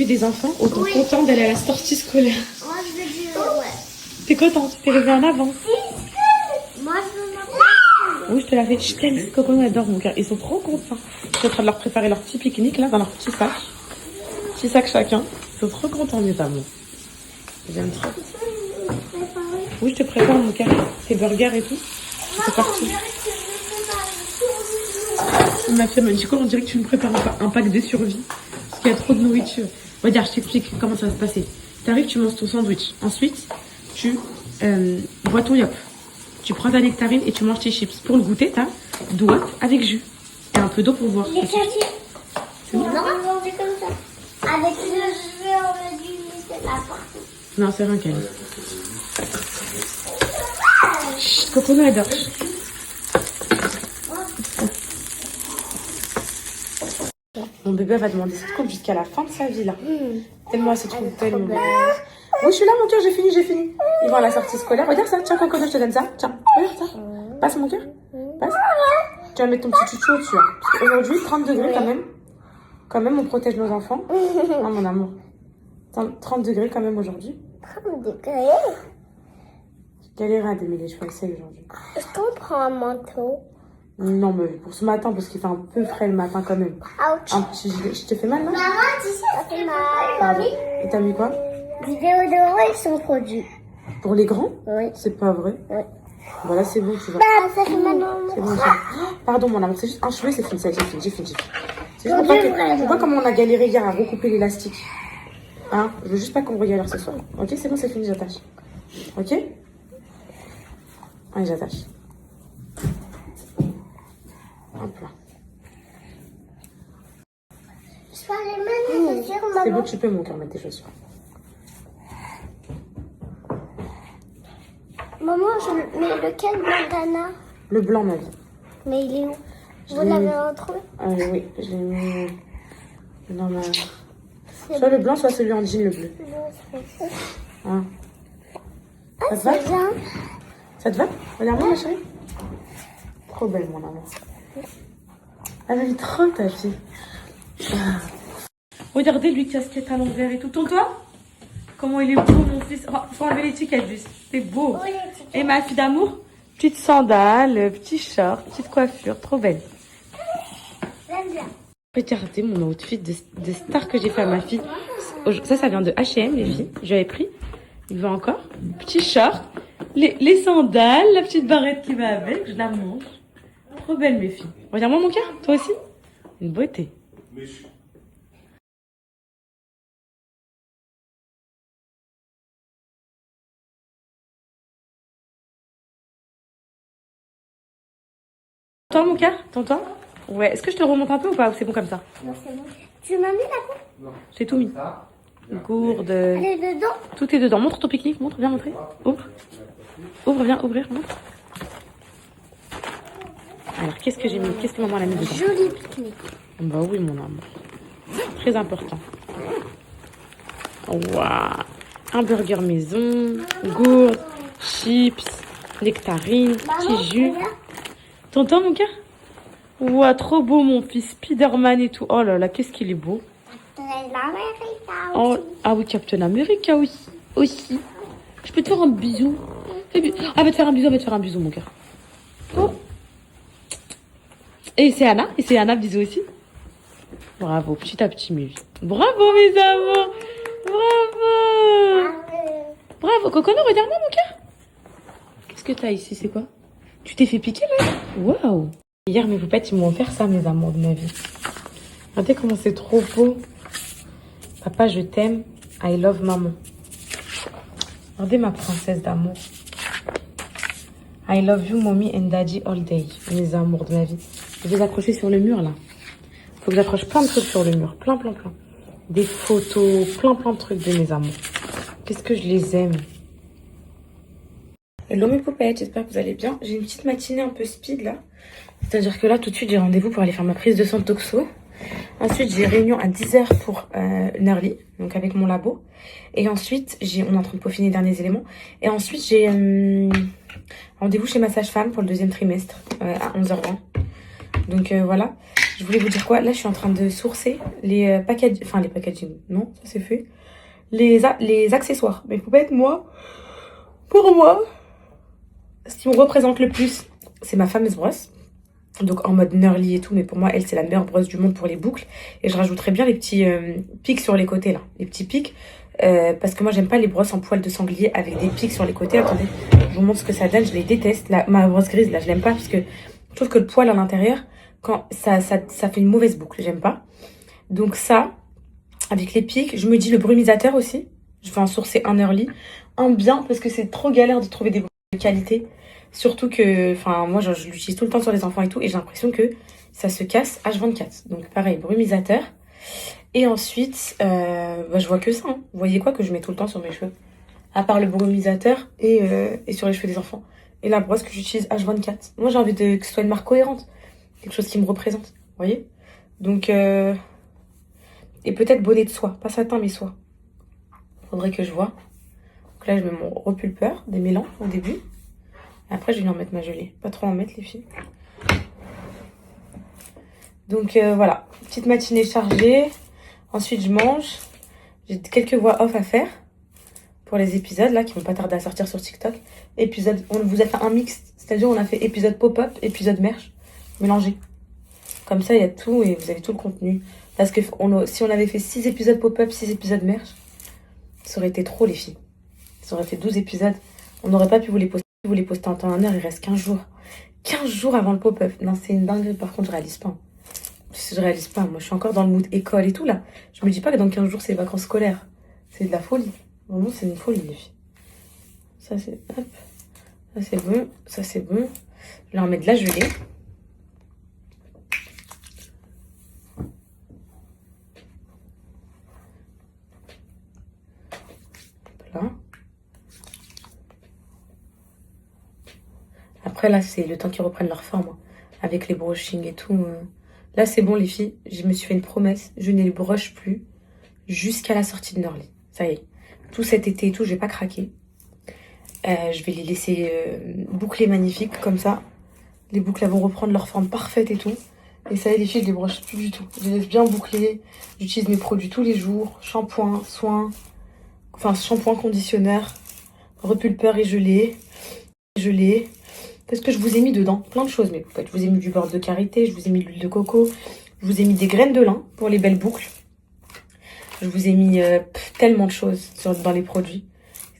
des enfants, autant content d'aller à la sortie scolaire. Moi, je veux dire, ouais. T'es contente, t'es réveillée en avance. Moi, je veux ma. Oui, je te la fais. Je t'aime. Coco adore mon cœur. Ils sont trop contents. Je suis en train de leur préparer leur petit pique-nique là, dans leur petit sac. Petit sac chacun. Ils sont trop contents, mes amours. J'aime trop. Oui, je te prépare mon cœur. Tes burgers et tout. C'est parti. Ma fille m'a dit quoi? On dirait que tu me prépares un pack de survie. Parce qu'il y a trop de nourriture. Regarde, je t'explique comment ça va se passer. T'arrives, tu manges ton sandwich. Ensuite, tu bois ton yop. Tu prends ta nectarine et tu manges tes chips. Pour le goûter, t'as doigt avec jus. Et un peu d'eau pour boire. Les c'est bon? Non, on fait comme ça. Avec le jeu, on a dû mettre la partout. Non, c'est rien, Camille. Chut, Coco adore. Mon bébé va demander cette coupe jusqu'à la fin de sa vie, là. Tellement elle se trouve belle, mon bébé. Oui, je suis là, mon cœur, j'ai fini. Ils vont à la sortie scolaire. Regarde ça, tiens, Coco, je te donne ça. Tiens, regarde ça. Passe, mon cœur. Passe. Tu vas mettre ton petit chouchou au-dessus. Hein. Parce qu'aujourd'hui, 30 degrés quand même. Quand même, on protège nos enfants. Non, mon amour. 30 degrés quand même aujourd'hui. 30 degrés. J'ai galéré à démêler les cheveux seuls aujourd'hui. Est-ce qu'on prend un manteau? Non, mais pour ce matin, parce qu'il fait un peu frais le matin quand même. Ouch. Un petit gilet. Je te fais mal, là? Maman, tu sais, ça fait mal. Pardon. Et t'as mis quoi? Les déodorants, ils sont produits. Pour les grands? Oui. C'est pas vrai? Oui. Voilà, c'est bon, tu vois. Ça fait mal dans C'est mon bon, bras. pardon, mon amour, c'est juste un cheveu, c'est fini, ça, j'ai fini. C'est Mon juste pour Dieu, pas que... vraiment. Tu vois comment on a galéré hier à recouper l'élastique? Hein? Je veux juste pas qu'on me regarde ce soir. Ok, c'est bon, c'est fini, j'attache. Ok? Allez, j'attache. Hop là. Je vais aller mettre mes chaussures, C'est maman. bon, tu peux, mon cœur, mettre tes chaussures. Maman, je mets lequel bandana? Le blanc, ma vie. Mais il est où? Je Vous l'ai l'avez mis. retrouvé? Oui, je l'ai mis dans ma... Soit le blanc, soit celui en jean, le bleu. Hein. Ah, Ça te va? c'est bien. Ça te va? Regarde-moi, ma chérie. Trop belle, mon amour. Elle est trop, ta fille. Regardez lui, casquette à l'envers et tout. Tonton, comment il est beau, mon fils. Oh, faut enlever l'étiquette, juste. C'est beau. Oui, l'étiquette. Et ma fille d'amour, petite sandale, petit short, petite coiffure. Trop belle. J'aime bien. Regardez mon outfit de star que j'ai fait à ma fille. Ça vient de H&M, les filles. J'avais pris. Il va encore. Petit short, les sandales, la petite barrette qui va avec. Je la mange. Trop belle, mes filles. Regarde-moi mon cœur, toi aussi. Une beauté. Toi, mon cœur, t'entends? Ouais. Est-ce que je te remonte un peu ou pas? C'est bon comme ça? Non, c'est bon. Tu m'as mis la coupe? J'ai tout mis. Gourde. Elle est dedans? Tout est dedans. Montre ton pique-nique. Montre, viens montrer. Ouvre. Ouvre, viens ouvrir. Montre. Alors, qu'est-ce que j'ai mis? Qu'est-ce que maman a mis dedans? Joli pique-nique. Bah oui, mon amour. Très important. Waouh. Un burger maison, gourde, chips, nectarine, petit jus. T'entends, mon cœur? Waouh, trop beau, mon fils. Spider-Man et tout. Oh là là, qu'est-ce qu'il est beau. Oh, ah oui, Captain America aussi. Je peux te faire un bisou. Ah, va te faire un bisou, mon cœur. Oh. Et c'est Anna, bisous aussi. Bravo, petit à petit, mes vies. Bravo, mes amours. Bravo. Bravo, Cocono, regarde-moi, mon cœur. Qu'est-ce que t'as ici, c'est quoi? Tu t'es fait piquer, là? Waouh. Hier, mes poupettes, ils m'ont offert ça, mes amours de ma vie. Regardez comment c'est trop beau. Papa, je t'aime. I love maman. Regardez ma princesse d'amour. I love you, mommy and daddy all day. Mes amours de ma vie. Je vais les accrocher sur le mur, là. Faut que j'accroche plein de trucs sur le mur. Plein. Des photos, plein de trucs de mes amours. Qu'est-ce que je les aime. Hello mes poupettes, j'espère que vous allez bien. J'ai une petite matinée un peu speed, là. C'est-à-dire que là, tout de suite, j'ai rendez-vous pour aller faire ma prise de sang toxo. Ensuite, j'ai réunion à 10h pour Nerly, donc avec mon labo. Et ensuite, on est en train de peaufiner les derniers éléments. Et ensuite, j'ai rendez-vous chez ma sage-femme pour le 2e trimestre à 11h20. Donc voilà. Je voulais vous dire quoi? Là, je suis en train de sourcer les enfin les packaging. Non, ça c'est fait. Les accessoires. Mais faut pas être moi. Pour moi, ce qui me représente le plus, c'est ma fameuse brosse. Donc en mode Nerly et tout, mais pour moi, elle, c'est la meilleure brosse du monde pour les boucles. Et je rajouterais bien les petits pics sur les côtés, là. Les petits pics. Parce que moi, j'aime pas les brosses en poil de sanglier avec des pics sur les côtés. Attendez, je vous montre ce que ça donne. Je les déteste. Ma brosse grise, là, je l'aime pas parce que je trouve que le poil à l'intérieur, quand ça fait une mauvaise boucle. J'aime pas. Donc ça, avec les pics, je me dis le brumisateur aussi. Je vais en sourcer un Nerly. Un bien, parce que c'est trop galère de trouver des boucles de qualité. Surtout que, enfin, moi, je l'utilise tout le temps sur les enfants et tout, et j'ai l'impression que ça se casse H24. Donc, pareil, brumisateur. Et ensuite, je vois que ça. Hein. Vous voyez quoi que je mets tout le temps sur mes cheveux? À part le brumisateur et sur les cheveux des enfants. Et la brosse que j'utilise H24. Moi, j'ai envie que ce soit une marque cohérente. Quelque chose qui me représente. Vous voyez? Donc, et peut-être bonnet de soie. Pas satin, mais soie. Faudrait que je vois. Donc là, je mets mon repulpeur, des mélans au début. Après, je vais en mettre ma gelée. Pas trop en mettre, les filles. Donc, voilà. Petite matinée chargée. Ensuite, je mange. J'ai quelques voix off à faire pour les épisodes, là, qui vont pas tarder à sortir sur TikTok. On vous a fait un mix. C'est-à-dire, on a fait épisode pop-up, épisode merch, mélangé. Comme ça, il y a tout et vous avez tout le contenu. Parce que si on avait fait 6 épisodes pop-up, 6 épisodes merch, ça aurait été trop, les filles. Ça aurait fait 12 épisodes. On n'aurait pas pu vous les poster. Vous les postez en temps et en heure, il reste 15 jours. 15 jours avant le pop-up. Non, c'est une dinguerie. Par contre, je réalise pas. Je réalise pas. Moi, je suis encore dans le mood école et tout, là. Je me dis pas que dans 15 jours, c'est les vacances scolaires. C'est de la folie. Vraiment, c'est une folie, les filles. Ça, c'est... Hop. Ça, c'est bon. Ça, c'est bon. Je vais leur mettre de la gelée. Hop là. Après, là, c'est le temps qu'ils reprennent leur forme. Hein, avec les brushing et tout. Là, c'est bon, les filles. Je me suis fait une promesse. Je ne les brush plus jusqu'à la sortie de Nerly. Ça y est. Tout cet été et tout, je vais pas craquer. Je vais les laisser boucler magnifiques, comme ça. Les boucles, elles vont reprendre leur forme parfaite et tout. Et ça y est, les filles, je les brush plus du tout. Je les laisse bien boucler. J'utilise mes produits tous les jours. Shampoing, soin. Enfin, shampoing, conditionneur. Repulpeur et gelée. Gelée. Parce que je vous ai mis dedans plein de choses, mais en fait, je vous ai mis du beurre de karité, je vous ai mis de l'huile de coco, je vous ai mis des graines de lin pour les belles boucles. Je vous ai mis tellement de choses dans les produits.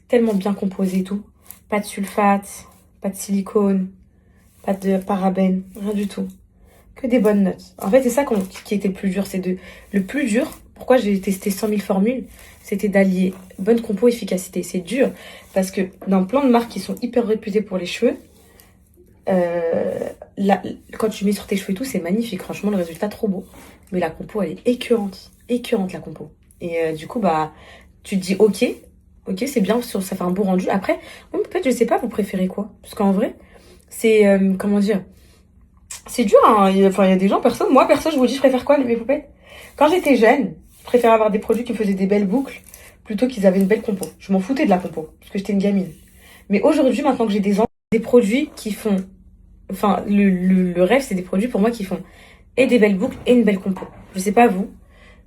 Tellement bien composé et tout. Pas de sulfate, pas de silicone, pas de parabènes, rien du tout. Que des bonnes notes. En fait, c'est ça qui était le plus dur. Le plus dur, pourquoi j'ai testé 100 000 formules, c'était d'allier bonne compo et efficacité. C'est dur parce que dans plein de marques qui sont hyper réputées pour les cheveux, quand tu mets sur tes cheveux et tout, c'est magnifique. Franchement, le résultat trop beau. Mais la compo, elle est écœurante. Écœurante, la compo. Et du coup, bah, tu te dis, ok, c'est bien, ça fait un beau rendu. Après, même peut-être, je sais pas, vous préférez quoi? Parce qu'en vrai, c'est, comment dire, c'est dur, hein. Il y a des gens, moi, perso, je vous dis, je préfère quoi, mes poupettes? Quand j'étais jeune, je préférais avoir des produits qui me faisaient des belles boucles plutôt qu'ils avaient une belle compo. Je m'en foutais de la compo, parce que j'étais une gamine. Mais aujourd'hui, maintenant que j'ai des produits qui font... Enfin, le rêve, c'est des produits pour moi qui font et des belles boucles et une belle compo. Je sais pas vous,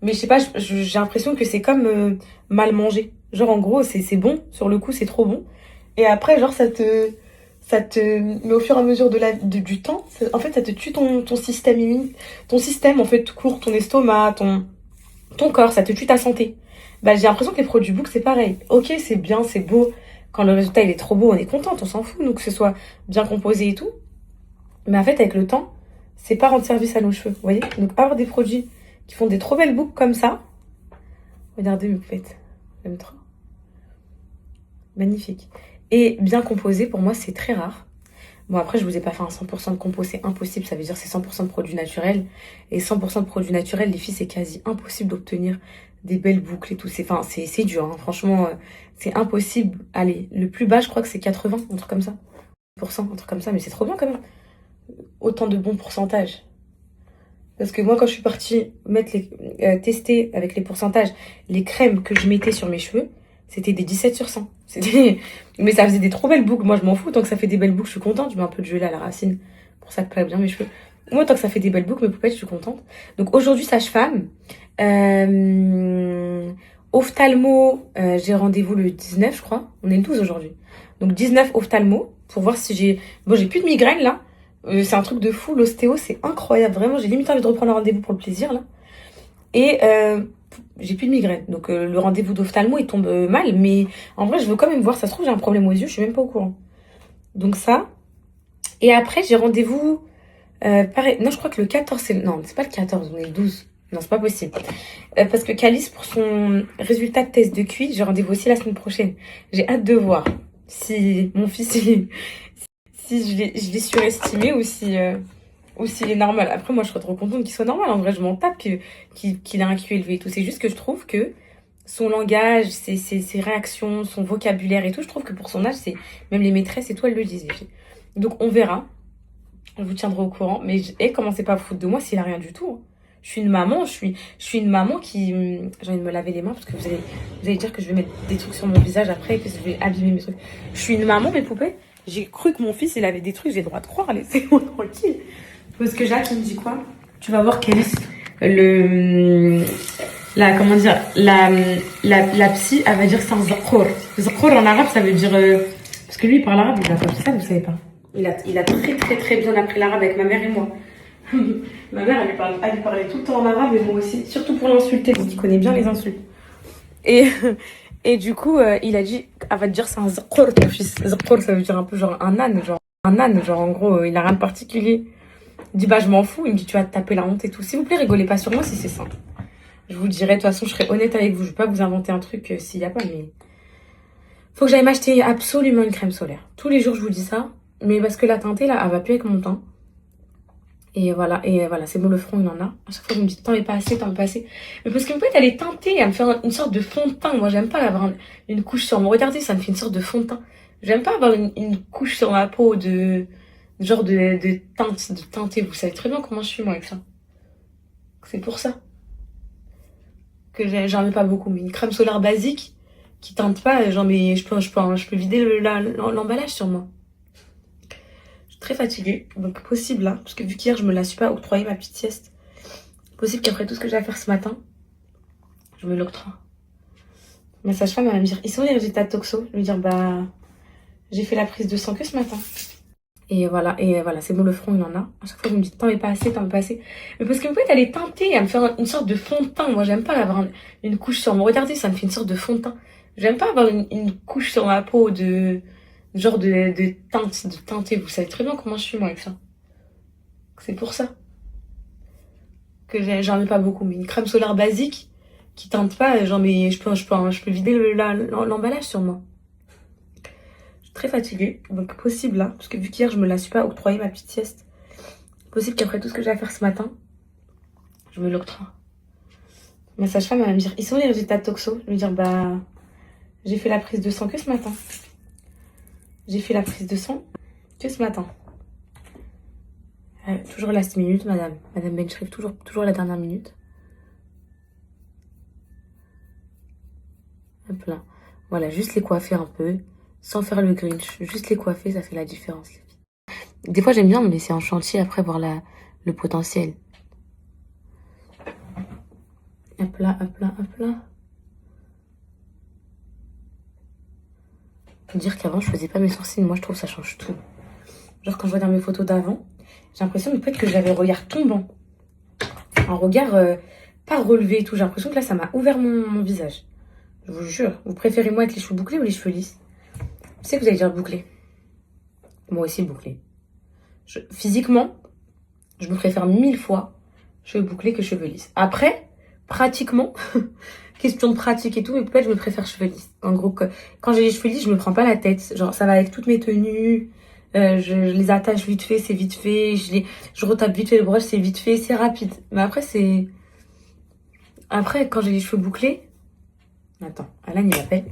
mais je sais pas, j'ai l'impression que c'est comme mal manger. Genre, en gros, c'est bon, sur le coup, c'est trop bon. Et après, genre, ça te... Mais au fur et à mesure du temps, en fait, ça te tue ton système immunitaire. Ton système, en fait, tout court, ton estomac, ton corps, ça te tue ta santé. Bah, j'ai l'impression que les produits boucles, c'est pareil. Ok, c'est bien, c'est beau. Quand le résultat, il est trop beau, on est contente, on s'en fout, nous, que ce soit bien composé et tout. Mais en fait, avec le temps, c'est pas rendre service à nos cheveux, vous voyez? Donc, avoir des produits qui font des trop belles boucles comme ça. Regardez mes poupettes. J'aime trop. Magnifique. Et bien composé, pour moi, c'est très rare. Bon, après, je vous ai pas fait un 100% de compo, c'est impossible. Ça veut dire que c'est 100% de produits naturels. Et 100% de produits naturels, les filles, c'est quasi impossible d'obtenir des belles boucles et tout. C'est dur, hein. Franchement, c'est impossible. Allez, le plus bas, je crois que c'est 80, un truc comme ça. Un truc comme ça, mais c'est trop bien quand même. Autant de bons pourcentages. Parce que moi, quand je suis partie tester avec les pourcentages les crèmes que je mettais sur mes cheveux, c'était des 17 sur 100. Mais ça faisait des trop belles boucles. Moi, je m'en fous. Tant que ça fait des belles boucles, je suis contente. Je mets un peu de gelée à la racine pour ça que plaque bien mes cheveux. Moi, tant que ça fait des belles boucles, mes poupettes, je suis contente. Donc aujourd'hui, sage-femme. Ophtalmo, j'ai rendez-vous le 19, je crois. On est le 12 aujourd'hui. Donc 19 ophtalmo, pour voir si j'ai... Bon, j'ai plus de migraine, là. C'est un truc de fou. L'ostéo, c'est incroyable. Vraiment, j'ai limite envie de reprendre un rendez-vous pour le plaisir, là. Et j'ai plus de migraine. Donc le rendez-vous d'ophtalmo, il tombe mal. Mais en vrai, je veux quand même voir. Ça se trouve, j'ai un problème aux yeux. Je suis même pas au courant. Donc ça. Et après, j'ai rendez-vous... pareil. Non, je crois que le 14, c'est... Non, c'est pas le 14, on est le 12. Non, c'est pas possible. Parce que Calice, pour son résultat de test de QI, j'ai rendez-vous aussi la semaine prochaine. J'ai hâte de voir si mon fils, si je l'ai surestimé ou s'il est normal. Après, moi, je serais trop contente qu'il soit normal. En vrai, je m'en tape qu'il a un QI élevé et tout. C'est juste que je trouve que son langage, ses réactions, son vocabulaire et tout, je trouve que pour son âge, c'est même les maîtresses et tout, elles le disent. Donc, on verra. On vous tiendra au courant. Mais commencez pas à vous foutre de moi s'il a rien du tout. Je suis une maman, je suis une maman qui... J'ai envie de me laver les mains parce que vous allez dire que je vais mettre des trucs sur mon visage après et que je vais abîmer mes trucs. Je suis une maman, mes poupées. J'ai cru que mon fils, il avait des trucs, j'ai le droit de croire, laissez-moi tranquille. Parce que Jacques, il me dit quoi? Tu vas voir quel est comment dire, la psy, elle va dire c'est un zakhour. Zakhour en arabe, ça veut dire... parce que lui, il parle arabe, il a pas fait ça, vous savez pas. Il a très très très bien appris l'arabe avec ma mère et moi. Ma mère, elle lui parlait tout le temps en arabe, et moi aussi, surtout pour l'insulter, donc il connaît bien les insultes. Et du coup, il a dit, elle va te dire c'est un zakhour, ton fils. Zakhour, ça veut dire un peu genre un âne, genre en gros, il a rien de particulier. Il dit, bah je m'en fous, il me dit, tu vas te taper la honte et tout. S'il vous plaît, rigolez pas sur moi si c'est simple. Je vous le dirai, de toute façon, je serai honnête avec vous, je vais pas vous inventer un truc s'il y a pas, mais... Faut que j'aille m'acheter absolument une crème solaire. Tous les jours, je vous dis ça, mais parce que la teintée, là, elle va plus avec mon teint. Et voilà, c'est bon, le front, il en a. À chaque fois, vous me dites, t'en mets pas assez, t'en mets pas assez. Mais parce qu'en fait, elle est teintée, elle me fait une sorte de fond de teint. Moi, j'aime pas avoir une couche sur moi. Regardez, ça me fait une sorte de fond de teint. J'aime pas avoir une couche sur ma peau de teinte, de teintée. Vous savez très bien comment je suis, moi, avec ça. C'est pour ça que j'en mets pas beaucoup. Mais une crème solaire basique qui teinte pas, je peux vider l'emballage sur moi. Très fatiguée, donc possible là, parce que vu qu'hier je me la suis pas octroyé ma petite sieste, possible qu'après tout ce que j'ai à faire ce matin, je me l'octroie. Ma sage-femme elle va me dire, ils sont les résultats de toxo? Je vais lui dire, bah, j'ai fait la prise de sang que ce matin. Et voilà, c'est bon, le front il en a. À chaque fois vous me dites, t'en mets pas assez, t'en mets pas assez. Mais parce qu'en fait elle est teintée, elle me fait une sorte de fond de teint. Moi j'aime pas avoir une couche sur moi. Regardez, ça me fait une sorte de fond de teint. J'aime pas avoir une couche sur ma peau de teinte, de teinté. Vous savez très bien comment je suis moi avec ça. C'est pour ça que j'en mets pas beaucoup. Mais une crème solaire basique qui teinte pas, je peux vider l'emballage sur moi. Je suis très fatiguée, donc possible là, parce que vu qu'hier je me la suis pas octroyé ma petite sieste, possible qu'après tout ce que j'ai à faire ce matin, je me l'octroie. Ma sage-femme elle va me dire, ils sont les résultats de toxo? Je vais lui dire, bah, j'ai fait la prise de sang que ce matin. J'ai fait la prise de sang que ce matin. Toujours last minute, madame. Madame Benchriff, toujours la dernière minute. Hop là. Voilà, juste les coiffer un peu. Sans faire le Grinch. Juste les coiffer, ça fait la différence, les filles. Des fois, j'aime bien me laisser en chantier après voir le potentiel. Hop là, hop là, hop là. Faut dire qu'avant, je faisais pas mes sourcils. Moi, je trouve que ça change tout. Genre, quand je regarde mes photos d'avant, j'ai l'impression peut-être que j'avais le regard tombant. Un regard pas relevé et tout. J'ai l'impression que là, ça m'a ouvert mon visage. Je vous jure. Vous préférez moi avec les cheveux bouclés ou les cheveux lisses? Je sais que vous allez dire bouclés. Moi aussi, bouclés. Physiquement, je me préfère 1000 fois cheveux bouclés que cheveux lisses. Après, pratiquement, question de pratique et tout, mais peut-être je me préfère cheveux lisses. En gros, quand j'ai les cheveux lisses, je me prends pas la tête. Genre, ça va avec toutes mes tenues. Je les attache vite fait, c'est vite fait. Je retape vite fait le brush, c'est vite fait, c'est rapide. Mais après, quand j'ai les cheveux bouclés... Attends, Alan, il m'appelle.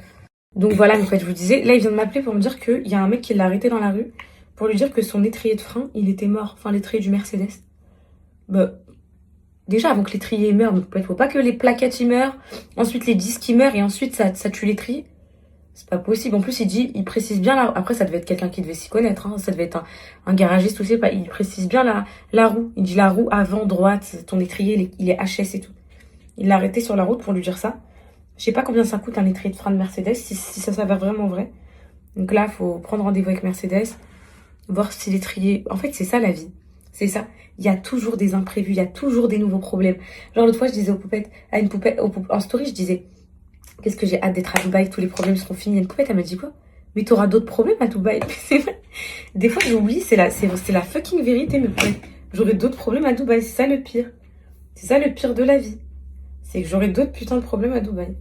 Donc voilà, en fait, je vous disais, là, il vient de m'appeler pour me dire qu'il y a un mec qui l'a arrêté dans la rue pour lui dire que son étrier de frein, il était mort. Enfin, l'étrier du Mercedes. Bah, déjà, avant que l'étrier meure, donc il faut pas que les plaquettes y meurent, ensuite les disques y meurent, et ensuite ça tue l'étrier. C'est pas possible. En plus, il précise bien là. Après, ça devait être quelqu'un qui devait s'y connaître. Hein. Ça devait être un garagiste ou je sais pas. Il précise bien la roue. Il dit la roue avant, droite, ton étrier, il est HS et tout. Il l'a arrêté sur la route pour lui dire ça. Je sais pas combien ça coûte un étrier de frein de Mercedes, si ça va vraiment vrai. Donc là, il faut prendre rendez-vous avec Mercedes, voir si l'étrier... En fait, c'est ça la vie. C'est ça. Il y a toujours des imprévus, il y a toujours des nouveaux problèmes. Genre l'autre fois, je disais à une poupette, en story, je disais... Qu'est-ce que j'ai hâte d'être à Dubaï, tous les problèmes seront finis. Et une poupette, elle m'a dit quoi? Mais t'auras d'autres problèmes à Dubaï. C'est vrai. Des fois, j'oublie, c'est la fucking vérité, mais j'aurai d'autres problèmes à Dubaï. C'est ça le pire. C'est ça le pire de la vie. C'est que j'aurai d'autres putains de problèmes à Dubaï.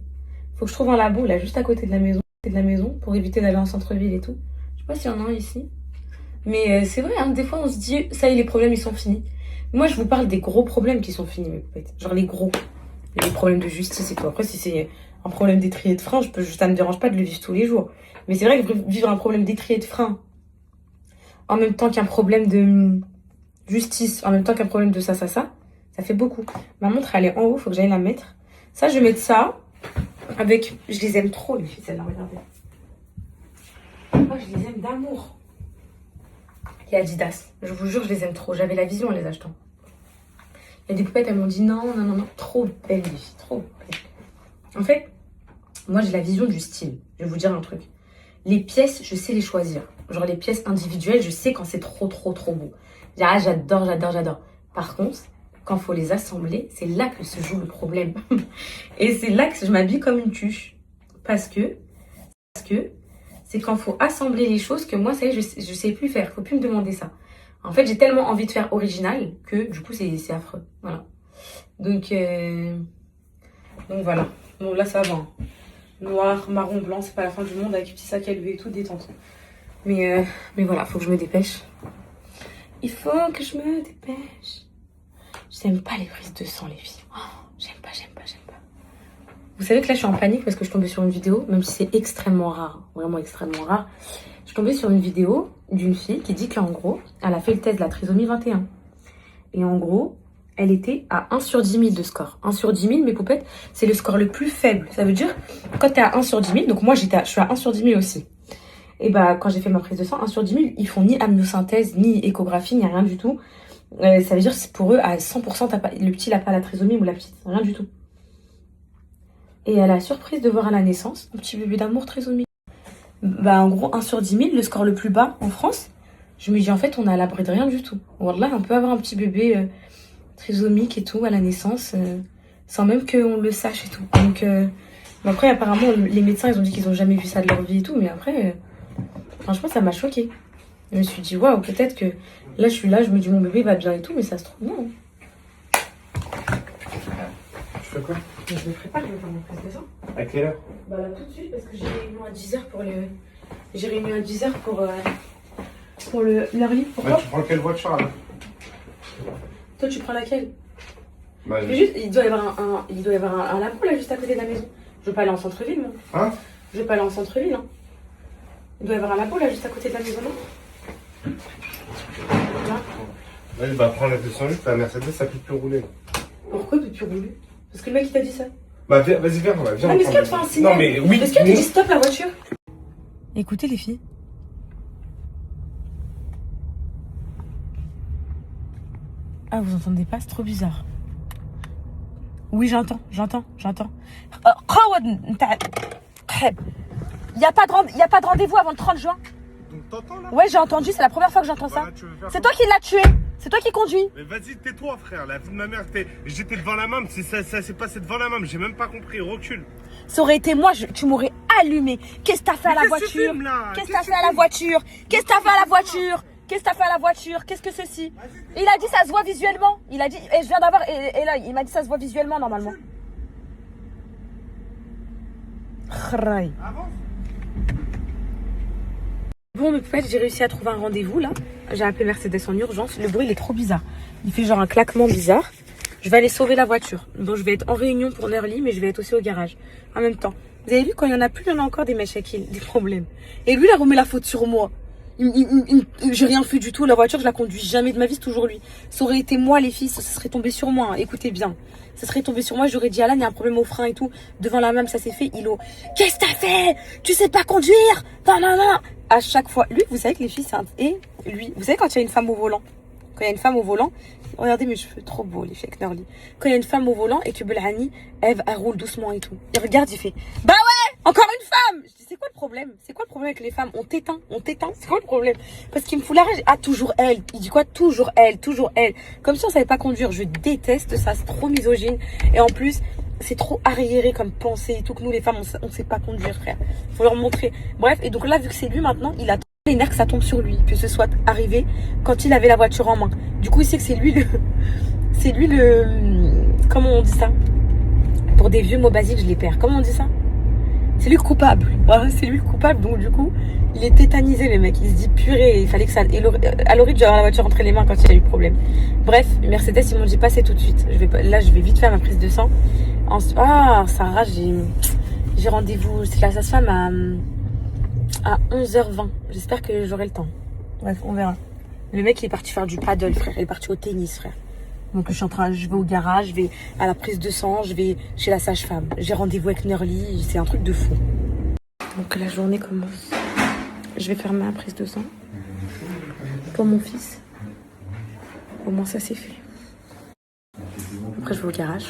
Faut que je trouve un labo, là, juste à côté de la maison, pour éviter d'aller en centre-ville et tout. Je sais pas s'il y en a un ici. Mais c'est vrai, hein, des fois, on se dit, ça y est, les problèmes, ils sont finis. Moi, je vous parle des gros problèmes qui sont finis, mes poupettes. Genre les gros. Les problèmes de justice et tout. Après, si c'est un problème d'étrier de frein, ça me dérange pas de le vivre tous les jours. Mais c'est vrai que vivre un problème d'étrier de frein, en même temps qu'un problème de justice, en même temps qu'un problème de ça fait beaucoup. Ma montre, elle est en haut, faut que j'aille la mettre. Ça, je vais mettre ça avec... Je les aime trop, les filles, celles-là, regardez. Oh, je les aime d'amour. Et Adidas. Je vous jure, je les aime trop. J'avais la vision en les achetant. Il y a des poupettes, elles m'ont dit non, trop belles, les filles, trop belles. En fait, moi, j'ai la vision du style. Je vais vous dire un truc. Les pièces, je sais les choisir. Genre, les pièces individuelles, je sais quand c'est trop beau. Ah, j'adore. Par contre, quand il faut les assembler, c'est là que se joue le problème. Et c'est là que je m'habille comme une tuche. Parce que c'est quand il faut assembler les choses que moi, ça y est, je sais plus faire. Faut plus me demander ça. En fait, j'ai tellement envie de faire original que du coup, c'est affreux. Voilà. Donc voilà. Bon, là, ça va. Hein. Noir, marron, blanc, c'est pas la fin du monde avec petit sac à lever et tout, détente. Mais voilà, faut que je me dépêche. Il faut que je me dépêche. J'aime pas les prises de sang, les filles. Oh, j'aime pas. Vous savez que là, je suis en panique parce que je suis tombée sur une vidéo, même si c'est extrêmement rare, vraiment extrêmement rare. Je suis tombée sur une vidéo d'une fille qui dit qu'en gros, elle a fait le test de la trisomie 21. Et en gros, elle était à 1 sur 10 000 de score. 1 sur 10 000, mes poupettes, c'est le score le plus faible. Ça veut dire, quand t'es à 1 sur 10 000, donc moi, je suis à 1 sur 10 000 aussi. Et bah, quand j'ai fait ma prise de sang, 1 sur 10 000, ils font ni amniosynthèse, ni échographie, ni rien du tout. Ça veut dire que pour eux, à 100%, le petit n'a pas la trisomie ou la petite. Rien du tout. Et elle a surprise de voir à la naissance un petit bébé d'amour trisomie. Bah, en gros, 1 sur 10 000, le score le plus bas en France. Je me dis, en fait, on est à l'abri de rien du tout. Wallah, on peut avoir un petit bébé trisomique et tout à la naissance, sans même qu'on le sache et tout. Donc, après, apparemment, les médecins, ils ont dit qu'ils n'ont jamais vu ça de leur vie et tout. Mais après, franchement, ça m'a choquée. Je me suis dit, waouh, peut-être que là, je suis là, je me dis, mon bébé va bien et tout, mais ça se trouve, non. Tu fais quoi? Je me prépare, je vais faire mon prise de sang. À quelle heure? Bah là, tout de suite, parce que j'ai réunion à 10h pour J'ai réunion à 10h pour leur lit. Pourquoi? Tu prends quelle voiture là? Toi, tu prends laquelle? Bah, Juste, il doit y avoir un labo là, juste à côté de la maison. Je veux pas aller en centre-ville, moi. Hein? Je veux pas aller en centre-ville, hein. Il doit y avoir un labo là, juste à côté de la maison, non? Là. Ouais, bah prends la 208, la Mercedes, ça peut plus rouler. Pourquoi il peut plus rouler? Parce que le mec, il t'a dit ça. Bah vas-y, viens, viens. Ah, mais est-ce qu'elle te fait un signal? Non, mais oui. Est-ce qu'elle te dit stop la voiture? Écoutez, les filles. Ah, vous entendez pas? C'est trop bizarre. Oui, j'entends. Il n'y a pas de rendez-vous avant le 30 juin. Donc t'entends là? Ouais, j'ai entendu, c'est la première fois que j'entends ça. C'est toi qui l'as tué. C'est toi qui conduis. Mais vas-y, tais-toi, frère. La vie de ma mère, j'étais devant la main. Ça s'est passé devant la main. J'ai même pas compris. Recule. Ça aurait été moi, tu m'aurais allumé. Qu'est-ce que t'as fait à la voiture? Qu'est-ce que t'as fait à la voiture? Qu'est-ce que t'as fait à la voiture? Qu'est-ce que t'as fait à la voiture? Qu'est-ce que ceci? Il a dit ça se voit visuellement. Il a dit, et je viens d'avoir, et là, il m'a dit ça se voit visuellement normalement. Khraï. Avance. Bon, mais peut-être j'ai réussi à trouver un rendez-vous là. J'ai appelé Mercedes en urgence. Le bruit il est trop bizarre. Il fait genre un claquement bizarre. Je vais aller sauver la voiture. Bon, je vais être en réunion pour Nerly, mais je vais être aussi au garage en même temps. Vous avez vu, quand il y en a plus, il y en a encore des mèches à kill, des problèmes. Et lui, il a remis la faute sur moi. J'ai rien fait du tout. La voiture, je la conduis jamais de ma vie, c'est toujours lui. Ça aurait été moi, les filles, ça serait tombé sur moi. Hein. Écoutez bien. Ça serait tombé sur moi, j'aurais dit, Alan, il y a un problème au frein et tout. Devant la même, ça s'est fait. Qu'est-ce que t'as fait? Tu sais pas conduire? Non, non, non. À chaque fois. Lui, vous savez que les filles, c'est un... Et lui, vous savez quand il y a une femme au volant? Quand il y a une femme au volant, regardez mes cheveux, trop beaux les filles avec Norly. Quand il y a une femme au volant et que Belhani, elle roule doucement et tout. Il regarde, il fait, bah ouais, encore une femme. Je dis, c'est quoi le problème? C'est quoi le problème avec les femmes? On t'éteint, c'est quoi le problème? Parce qu'il me fout la rage. Ah, toujours elle. Il dit quoi? Toujours elle, toujours elle. Comme si on savait pas conduire. Je déteste ça, c'est trop misogyne. Et en plus, c'est trop arriéré comme pensée et tout, que nous les femmes, on sait pas conduire, frère. Faut leur montrer. Bref, et donc là, vu que c'est lui maintenant, il a les nerfs que ça tombe sur lui, que ce soit arrivé quand il avait la voiture en main. Du coup, il sait que c'est lui le... Comment on dit ça? Pour des vieux mots basiques, je les perds. Comment on dit ça? C'est lui le coupable. Voilà, c'est lui le coupable. Donc du coup, il est tétanisé, le mec. Il se dit purée, il fallait que ça... À l'origine, j'aurais la voiture entre les mains quand il y a eu problème. Bref, Mercedes, ils m'ont dit passez tout de suite. Là, je vais vite faire ma prise de sang. Ah, Sarah, j'ai rendez-vous. C'est la sage-femme à 11h20. J'espère que j'aurai le temps. Bref, on verra. Le mec, il est parti faire du paddle, frère. Il est parti au tennis, frère. Donc je vais au garage, je vais à la prise de sang, je vais chez la sage-femme. J'ai rendez-vous avec Norly, c'est un truc de fou. Donc la journée commence. Je vais faire ma prise de sang pour mon fils. Au moins ça c'est fait. Après je vais au garage.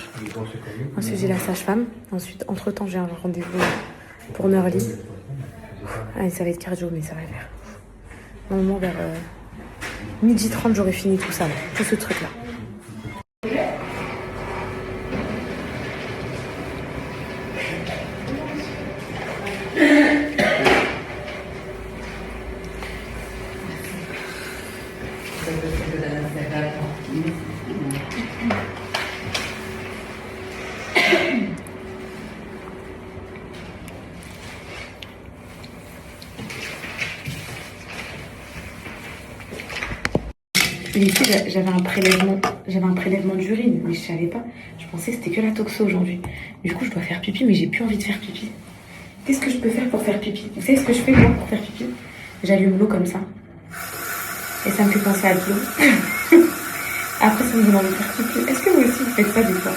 Ensuite j'ai la sage-femme. Ensuite entre-temps j'ai un rendez-vous pour Norly. Allez, ça va être cardio mais ça va le faire. Normalement vers 12h30 j'aurai fini tout ça, là, tout ce truc là. Les filles, j'avais un prélèvement d'urine, mais je savais pas. Je pensais que c'était que la toxo aujourd'hui. Du coup, je dois faire pipi, mais j'ai plus envie de faire pipi. Qu'est-ce que je peux faire pour faire pipi? Vous savez ce que je fais moi pour faire pipi? J'allume l'eau comme ça. Et ça me fait penser à de l'eau. Après, ça me donne envie de faire pipi. Est-ce que vous aussi vous faites ça des fois?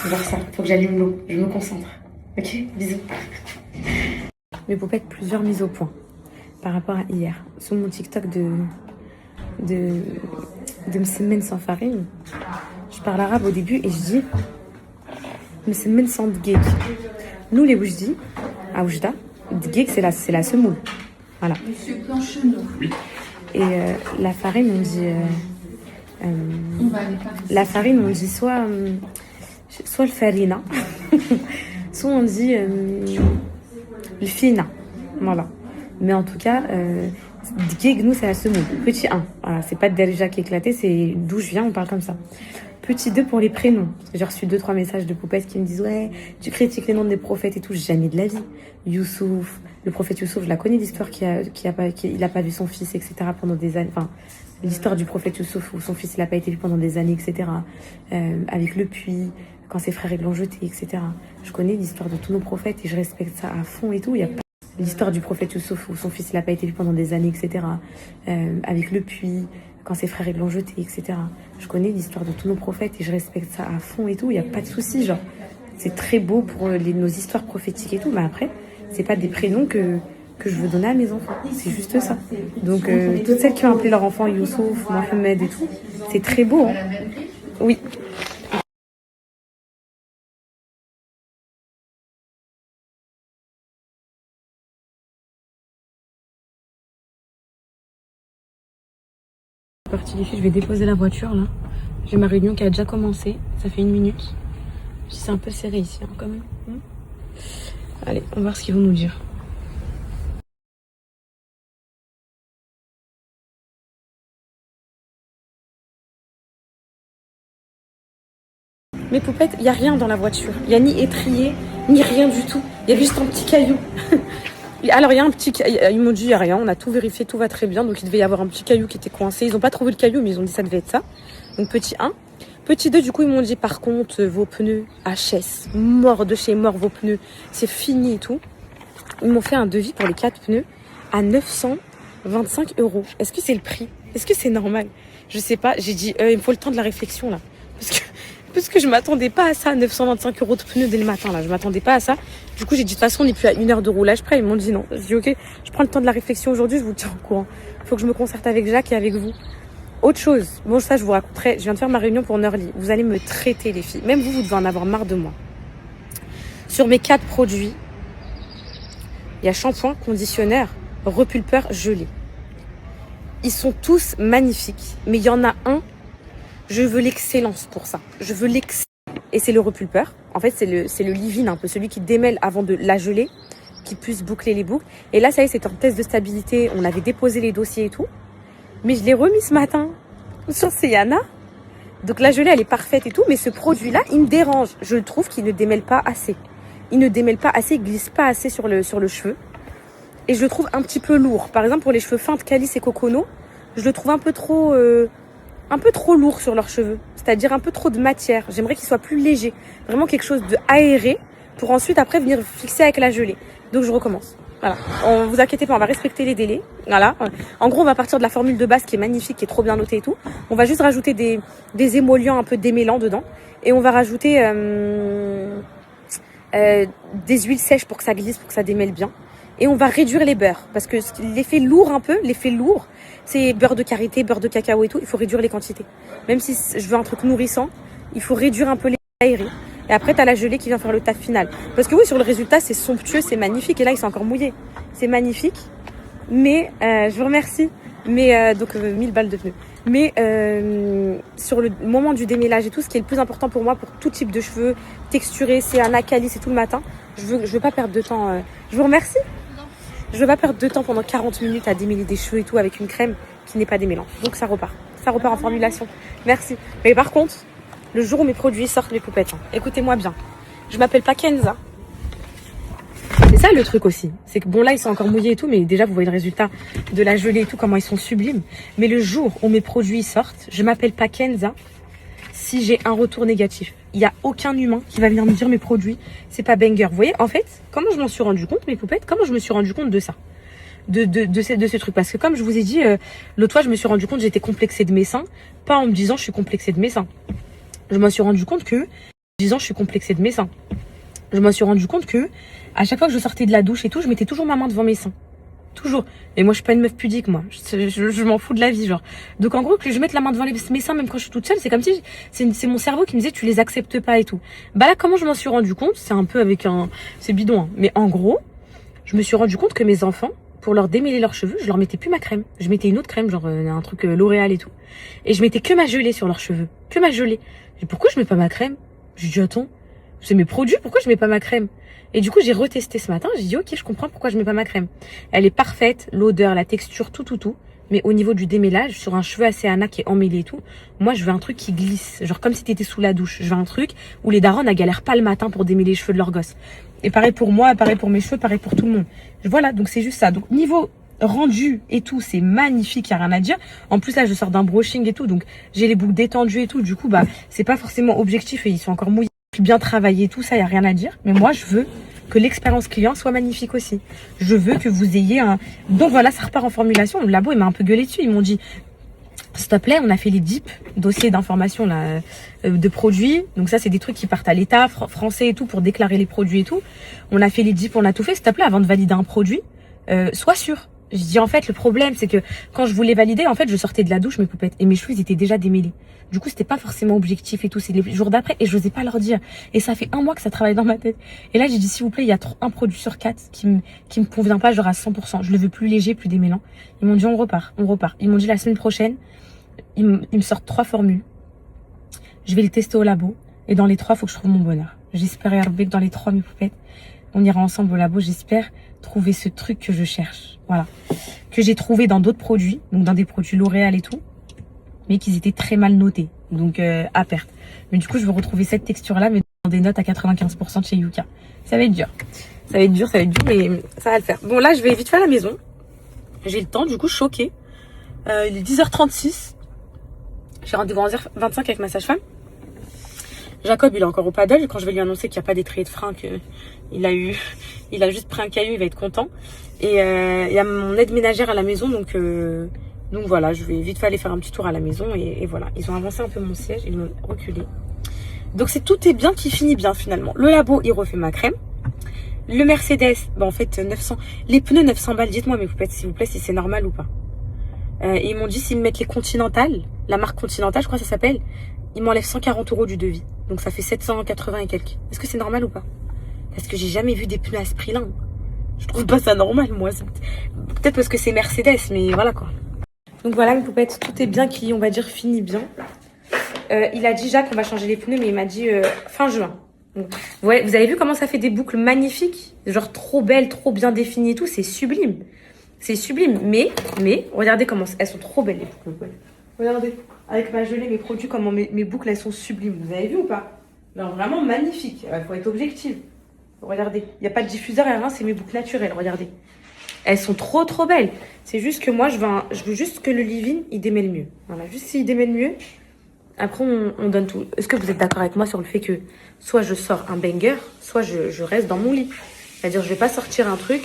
Genre ça, faut que j'allume l'eau. Je me concentre. Ok, bisous. Mes poupettes, plusieurs mises au point par rapport à hier. Sur mon TikTok de Msemen sans farine, je parle arabe au début et je dis Msemen sans dgeg. Nous les Oujdi, à Oujda, dgeg c'est la semoule. Voilà. Et la farine, on dit la farine, on dit soit le farina, soit on dit le fina. Voilà. Mais en tout cas, dgeg, nous, c'est la semoule. Petit 1. Voilà, c'est pas de derija qui est éclaté, c'est d'où je viens, on parle comme ça. Petit 2 pour les prénoms. J'ai reçu 2-3 messages de poupettes qui me disent ouais, tu critiques les noms des prophètes et tout. Jamais de la vie. Youssouf, le prophète Youssouf, je la connais l'histoire il a pas vu son fils, etc. pendant des années. Enfin, l'histoire du prophète Youssouf où son fils il a pas été vu pendant des années, etc. Avec le puits, quand ses frères ils l'ont jeté, etc. Je connais l'histoire de tous nos prophètes et je respecte ça à fond et tout. Il y a pas l'histoire du prophète Youssouf où son fils il n'a pas été vu pendant des années, etc. Avec le puits, quand ses frères ils l'ont jeté, etc. Je connais l'histoire de tous nos prophètes et je respecte ça à fond et tout. Il n'y a pas de souci, genre. C'est très beau pour nos histoires prophétiques et tout. Mais après, c'est pas des prénoms que je veux donner à mes enfants. C'est juste ça. Donc, toutes celles qui ont appelé leur enfant Youssouf, Mohamed et tout, c'est très beau. Hein. Oui. Partie les filles, je vais déposer la voiture là. J'ai ma réunion qui a déjà commencé. Ça fait 1 minute. C'est un peu serré ici hein, quand même. Allez, on va voir ce qu'ils vont nous dire. Mes poupettes, il n'y a rien dans la voiture. Il n'y a ni étrier, ni rien du tout. Il y a juste un petit caillou. Alors, il y a un petit caillou. Ils m'ont dit, il n'y a rien. On a tout vérifié, tout va très bien. Donc, il devait y avoir un petit caillou qui était coincé. Ils n'ont pas trouvé le caillou, mais ils ont dit que ça devait être ça. Donc, petit 1. Petit 2, du coup, ils m'ont dit, par contre, vos pneus HS, mort de chez mort, vos pneus, c'est fini et tout. Ils m'ont fait un devis pour les 4 pneus à 925 €. Est-ce que c'est le prix? Est-ce que c'est normal? Je sais pas. J'ai dit, il me faut le temps de la réflexion là. Parce que je m'attendais pas à ça, 925 € de pneus dès le matin là. Je m'attendais pas à ça. Du coup, j'ai dit, de toute façon, on n'est plus à 1 heure de roulage près. Ils m'ont dit non. J'ai dit, ok, je prends le temps de la réflexion aujourd'hui, je vous tiens au courant. Il faut que je me concerte avec Jacques et avec vous. Autre chose, bon, ça, je vous raconterai. Je viens de faire ma réunion pour Nerly. Vous allez me traiter, les filles. Même vous, vous devez en avoir marre de moi. Sur mes 4 produits, il y a shampoing, conditionneur, repulpeur, gelé. Ils sont tous magnifiques. Mais il y en a un, je veux l'excellence pour ça. Je veux l'excellence. Et c'est le repulpeur. En fait, c'est le leave-in, un peu celui qui démêle avant de la geler, qui puisse boucler les boucles. Et là, ça y est, c'est en test de stabilité. On avait déposé les dossiers et tout. Mais je l'ai remis ce matin sur Seyana. Donc la gelée, elle est parfaite et tout. Mais ce produit-là, il me dérange. Je le trouve qu'il ne démêle pas assez. Il ne démêle pas assez, il glisse pas assez sur le cheveu. Et je le trouve un petit peu lourd. Par exemple, pour les cheveux fins de Calice et Cocono, je le trouve un peu trop lourd sur leurs cheveux. C'est-à-dire un peu trop de matière. J'aimerais qu'il soit plus léger. Vraiment quelque chose de aéré pour ensuite après venir fixer avec la gelée. Donc je recommence. Voilà. Vous inquiétez pas, on va respecter les délais. Voilà. En gros, on va partir de la formule de base qui est magnifique, qui est trop bien notée et tout. On va juste rajouter des émollients un peu démêlants dedans. Et on va rajouter des huiles sèches pour que ça glisse, pour que ça démêle bien. Et on va réduire les beurres. Parce que l'effet lourd, c'est beurre de karité, beurre de cacao et tout. Il faut réduire les quantités. Même si je veux un truc nourrissant, il faut réduire un peu les aérés. Et après, tu as la gelée qui vient faire le taf final. Parce que oui, sur le résultat, c'est somptueux, c'est magnifique. Et là, il s'est encore mouillé. C'est magnifique. Mais, je vous remercie. Mais, 1000 balles de pneus. Mais, sur le moment du démêlage et tout, ce qui est le plus important pour moi, pour tout type de cheveux, texturés, c'est un calice et tout le matin, je veux pas perdre de temps. Je vous remercie. Je veux pas perdre de temps pendant 40 minutes à démêler des cheveux et tout avec une crème qui n'est pas démêlante. Donc ça repart. Ça repart en formulation. Merci. Mais par contre, le jour où mes produits sortent, mes poupettes, écoutez-moi bien. Je m'appelle pas Kenza. C'est ça le truc aussi. C'est que bon, là, ils sont encore mouillés et tout, mais déjà, vous voyez le résultat de la gelée et tout, comment ils sont sublimes. Mais le jour où mes produits sortent, je m'appelle pas Kenza si j'ai un retour négatif. Il n'y a aucun humain qui va venir me dire mes produits, c'est pas banger. Vous voyez, en fait, comment je m'en suis rendu compte, mes poupettes, comment je me suis rendu compte de ça, de ce truc. Parce que comme je vous ai dit, l'autre fois, je me suis rendu compte que j'étais complexée de mes seins, pas en me disant je suis complexée de mes seins. Je m'en suis rendu compte que, en me disant je suis complexée de mes seins. Je m'en suis rendu compte que, à chaque fois que je sortais de la douche et tout, je mettais toujours ma main devant mes seins. Toujours. Et moi, je suis pas une meuf pudique, moi. Je m'en fous de la vie, genre. Donc, en gros, que je mette la main devant mes seins, même quand je suis toute seule, c'est comme si c'est mon cerveau qui me disait, tu les acceptes pas et tout. Bah là, comment je m'en suis rendu compte? C'est un peu c'est bidon, hein. Mais en gros, je me suis rendu compte que mes enfants, pour leur démêler leurs cheveux, je leur mettais plus ma crème. Je mettais une autre crème, genre un truc L'Oréal et tout. Et je mettais que ma gelée sur leurs cheveux. Que ma gelée. Et pourquoi je mets pas ma crème? J'ai dit, attends, c'est mes produits, pourquoi je mets pas ma crème? Et du coup, j'ai retesté ce matin. J'ai dit, ok, je comprends pourquoi je mets pas ma crème. Elle est parfaite, l'odeur, la texture, tout. Mais au niveau du démêlage, sur un cheveu assez Anna qui est emmêlé et tout, moi, je veux un truc qui glisse. Genre comme si t'étais sous la douche. Je veux un truc où les darons, elles galèrent pas le matin pour démêler les cheveux de leur gosse. Et pareil pour moi, pareil pour mes cheveux, pareil pour tout le monde. Voilà, donc c'est juste ça. Donc niveau rendu et tout, c'est magnifique, y a rien à dire. En plus, là, je sors d'un brushing et tout, donc j'ai les boucles détendues et tout. Du coup, bah, c'est pas forcément objectif et ils sont encore mouillés. Bien travaillé, tout ça, y a rien à dire. Mais moi, je veux que l'expérience client soit magnifique aussi. Je veux que vous ayez un... Donc voilà, ça repart en formulation. Le labo, il m'a un peu gueulé dessus. Ils m'ont dit, s'il te plaît, on a fait les DIP, dossiers d'information là, de produits. Donc ça, c'est des trucs qui partent à l'État français et tout pour déclarer les produits et tout. On a fait les DIP, on a tout fait. S'il te plaît, avant de valider un produit, sois sûr. Je dis en fait, le problème, c'est que quand je voulais valider, en fait, je sortais de la douche, mes poupettes, et mes cheveux, ils étaient déjà démêlés. Du coup, c'était pas forcément objectif et tout. C'est les jours d'après, et je n'osais pas leur dire. Et ça fait 1 mois que ça travaille dans ma tête. Et là, j'ai dit, s'il vous plaît, il y a un produit sur 4 qui me convient pas, genre à 100%. Je le veux plus léger, plus démêlant. Ils m'ont dit, on repart. Ils m'ont dit, la semaine prochaine, ils me sortent 3 formules. Je vais les tester au labo. Et dans les 3, faut que je trouve mon bonheur. J'espère, Hervé, que dans les 3, mes poupettes, on ira ensemble au labo. J'espère trouver ce truc que je cherche. Voilà. Que j'ai trouvé dans d'autres produits. Donc, dans des produits L'Oréal et tout. Mais qu'ils étaient très mal notés. Donc, à perte. Mais du coup, je veux retrouver cette texture-là, mais dans des notes à 95% de chez Yuka. Ça va être dur. Ça va être dur, mais ça va le faire. Bon, là, je vais vite faire à la maison. J'ai le temps, du coup, choquée. Il est 10h36. J'ai rendez-vous à 11h25 avec ma sage-femme. Jacob, il est encore au paddle. Quand je vais lui annoncer qu'il n'y a pas d'étrier de frein, qu'il a eu Il a juste pris un caillou, il va être content. Et il y a mon aide ménagère à la maison, donc voilà, je vais vite fait aller faire un petit tour à la maison et voilà. Ils ont avancé un peu mon siège, ils l'ont reculé. Donc tout est bien qui finit bien finalement. Le labo, il refait ma crème. Le Mercedes, en fait 900. Les pneus 900 balles, dites-moi mes poupettes s'il vous plaît si c'est normal ou pas. Et ils m'ont dit s'ils me mettent les Continental, la marque Continental, je crois que ça s'appelle, ils m'enlèvent 140 € du devis. Donc ça fait 780 et quelques. Est-ce que c'est normal ou pas? Parce que j'ai jamais vu des pneus à ce prix-là. Je trouve pas ça normal, moi. Peut-être parce que c'est Mercedes, mais voilà quoi. Donc voilà mes poupettes, tout est bien qui, on va dire, finit bien. Il a dit Jacques, on va changer les pneus, mais il m'a dit fin juin. Donc, ouais, vous avez vu comment ça fait des boucles magnifiques, genre trop belles, trop bien définies et tout, c'est sublime. C'est sublime, mais regardez comment elles sont trop belles les boucles. Regardez, avec ma gelée, mes produits, comment mes boucles elles sont sublimes. Vous avez vu ou pas? Genre vraiment magnifique. Il faut être objective. Regardez, il n'y a pas de diffuseur, rien, c'est mes boucles naturelles. Regardez, elles sont trop belles. C'est juste que moi, je veux juste que le leave-in il démêle mieux. Voilà, juste s'il démêle mieux. Après, on donne tout. Est-ce que vous êtes d'accord avec moi sur le fait que soit je sors un banger, soit je reste dans mon lit? C'est-à-dire, je vais pas sortir un truc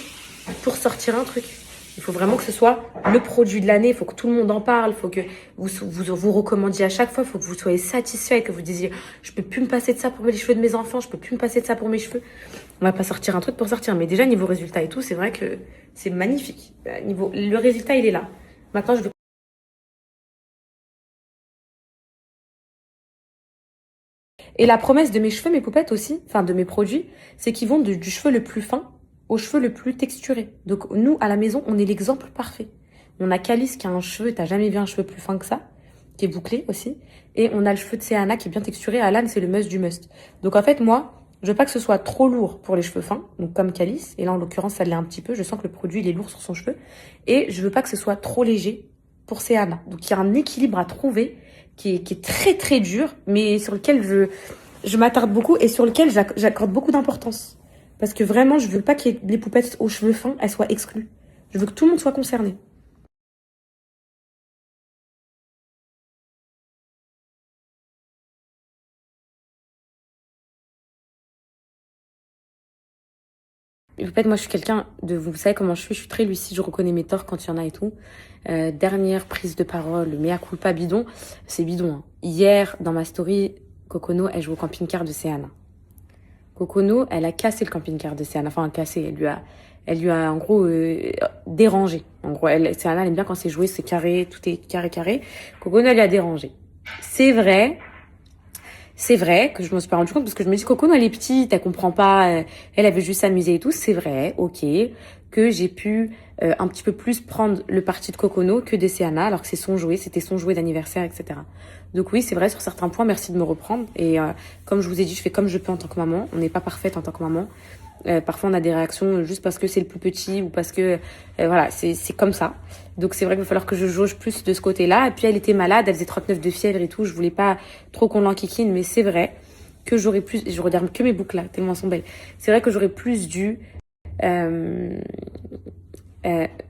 pour sortir un truc. Il faut vraiment que ce soit le produit de l'année. Il faut que tout le monde en parle. Il faut que vous recommandiez à chaque fois. Il faut que vous soyez satisfait, que vous disiez « Je peux plus me passer de ça pour les cheveux de mes enfants. Je peux plus me passer de ça pour mes cheveux. » On va pas sortir un truc pour sortir. Mais déjà, niveau résultat et tout, c'est vrai que c'est magnifique. Le résultat, il est là. Maintenant, je veux... Et la promesse de mes cheveux, mes poupettes aussi, enfin de mes produits, c'est qu'ils vont du cheveu le plus fin au cheveu le plus texturé. Donc nous, à la maison, on est l'exemple parfait. On a Calice qui a un cheveu, t'as jamais vu un cheveu plus fin que ça, qui est bouclé aussi. Et on a le cheveu de Céana qui est bien texturé. Alan, c'est le must du must. Donc en fait, moi, je veux pas que ce soit trop lourd pour les cheveux fins, donc comme Calice. Et là, en l'occurrence, ça l'est un petit peu. Je sens que le produit, il est lourd sur son cheveu. Et je veux pas que ce soit trop léger pour Céana. Donc il y a un équilibre à trouver qui est très dur, mais sur lequel je m'attarde beaucoup et sur lequel j'accorde beaucoup d'importance. Parce que vraiment, je veux pas que les poupettes aux cheveux fins, elles soient exclues. Je veux que tout le monde soit concerné. Les poupettes, moi je suis quelqu'un de... Vous savez comment je suis très lucide, je reconnais mes torts quand il y en a et tout. Dernière prise de parole, mea culpa bidon. C'est bidon. Hein. Hier, dans ma story, Cocono, elle joue au camping-car de Céana. Cocono, elle a cassé le camping-car de Céana. Enfin, cassé, elle lui a en gros dérangé. En gros, Céana, elle aime bien quand c'est joué, c'est carré, tout est carré. Cocono, elle lui a dérangé. C'est vrai que je me suis pas rendu compte parce que je me dis Cocono, elle est petite, elle comprend pas, elle avait juste s'amuser et tout. C'est vrai, ok, que j'ai pu un petit peu plus prendre le parti de Cocono que de Céana, alors que c'est son jouet, c'était son jouet d'anniversaire, etc. Donc oui, c'est vrai, sur certains points, merci de me reprendre. Et comme je vous ai dit, je fais comme je peux en tant que maman. On n'est pas parfaite en tant que maman. Parfois, on a des réactions juste parce que c'est le plus petit ou parce que... voilà, c'est comme ça. Donc c'est vrai qu'il va falloir que je jauge plus de ce côté-là. Et puis elle était malade, elle faisait 39 de fièvre et tout. Je voulais pas trop qu'on l'enquiquine, mais c'est vrai que j'aurais plus... Je regarde que mes boucles là, tellement elles sont belles. C'est vrai que j'aurais plus dû...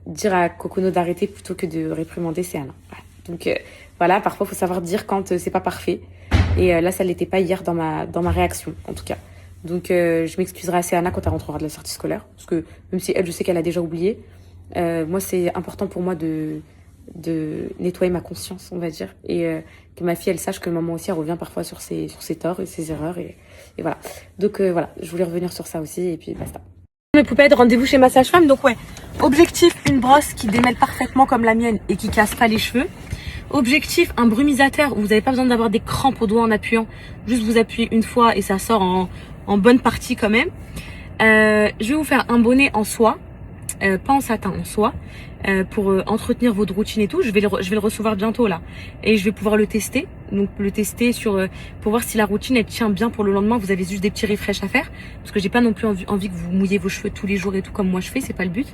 dire à Cocono d'arrêter plutôt que de réprimander Céana. Voilà. Donc voilà, parfois il faut savoir dire quand c'est pas parfait. Et là ça l'était pas hier dans ma réaction en tout cas. Donc je m'excuserai à Céana quand elle rentrera de la sortie scolaire. Parce que même si elle, je sais qu'elle a déjà oublié, moi c'est important pour moi de nettoyer ma conscience, on va dire. Et que ma fille elle sache que maman aussi elle revient parfois sur ses torts et ses erreurs. Et voilà. Donc voilà, je voulais revenir sur ça aussi et puis basta. Mes poupettes, rendez-vous chez ma sage-femme. Donc ouais, objectif, une brosse qui démêle parfaitement comme la mienne et qui casse pas les cheveux. Objectif, un brumisateur où vous n'avez pas besoin d'avoir des crampes aux doigts en appuyant. Juste vous appuyez une fois et ça sort en bonne partie quand même. Je vais vous faire un bonnet en soie, pas en satin, en soie, pour entretenir votre routine et tout. Je vais le recevoir bientôt là et je vais pouvoir le tester. Donc le tester pour voir si la routine elle tient bien pour le lendemain. Vous avez juste des petits refresh à faire parce que j'ai pas non plus envie que vous mouillez vos cheveux tous les jours et tout comme moi je fais, c'est pas le but.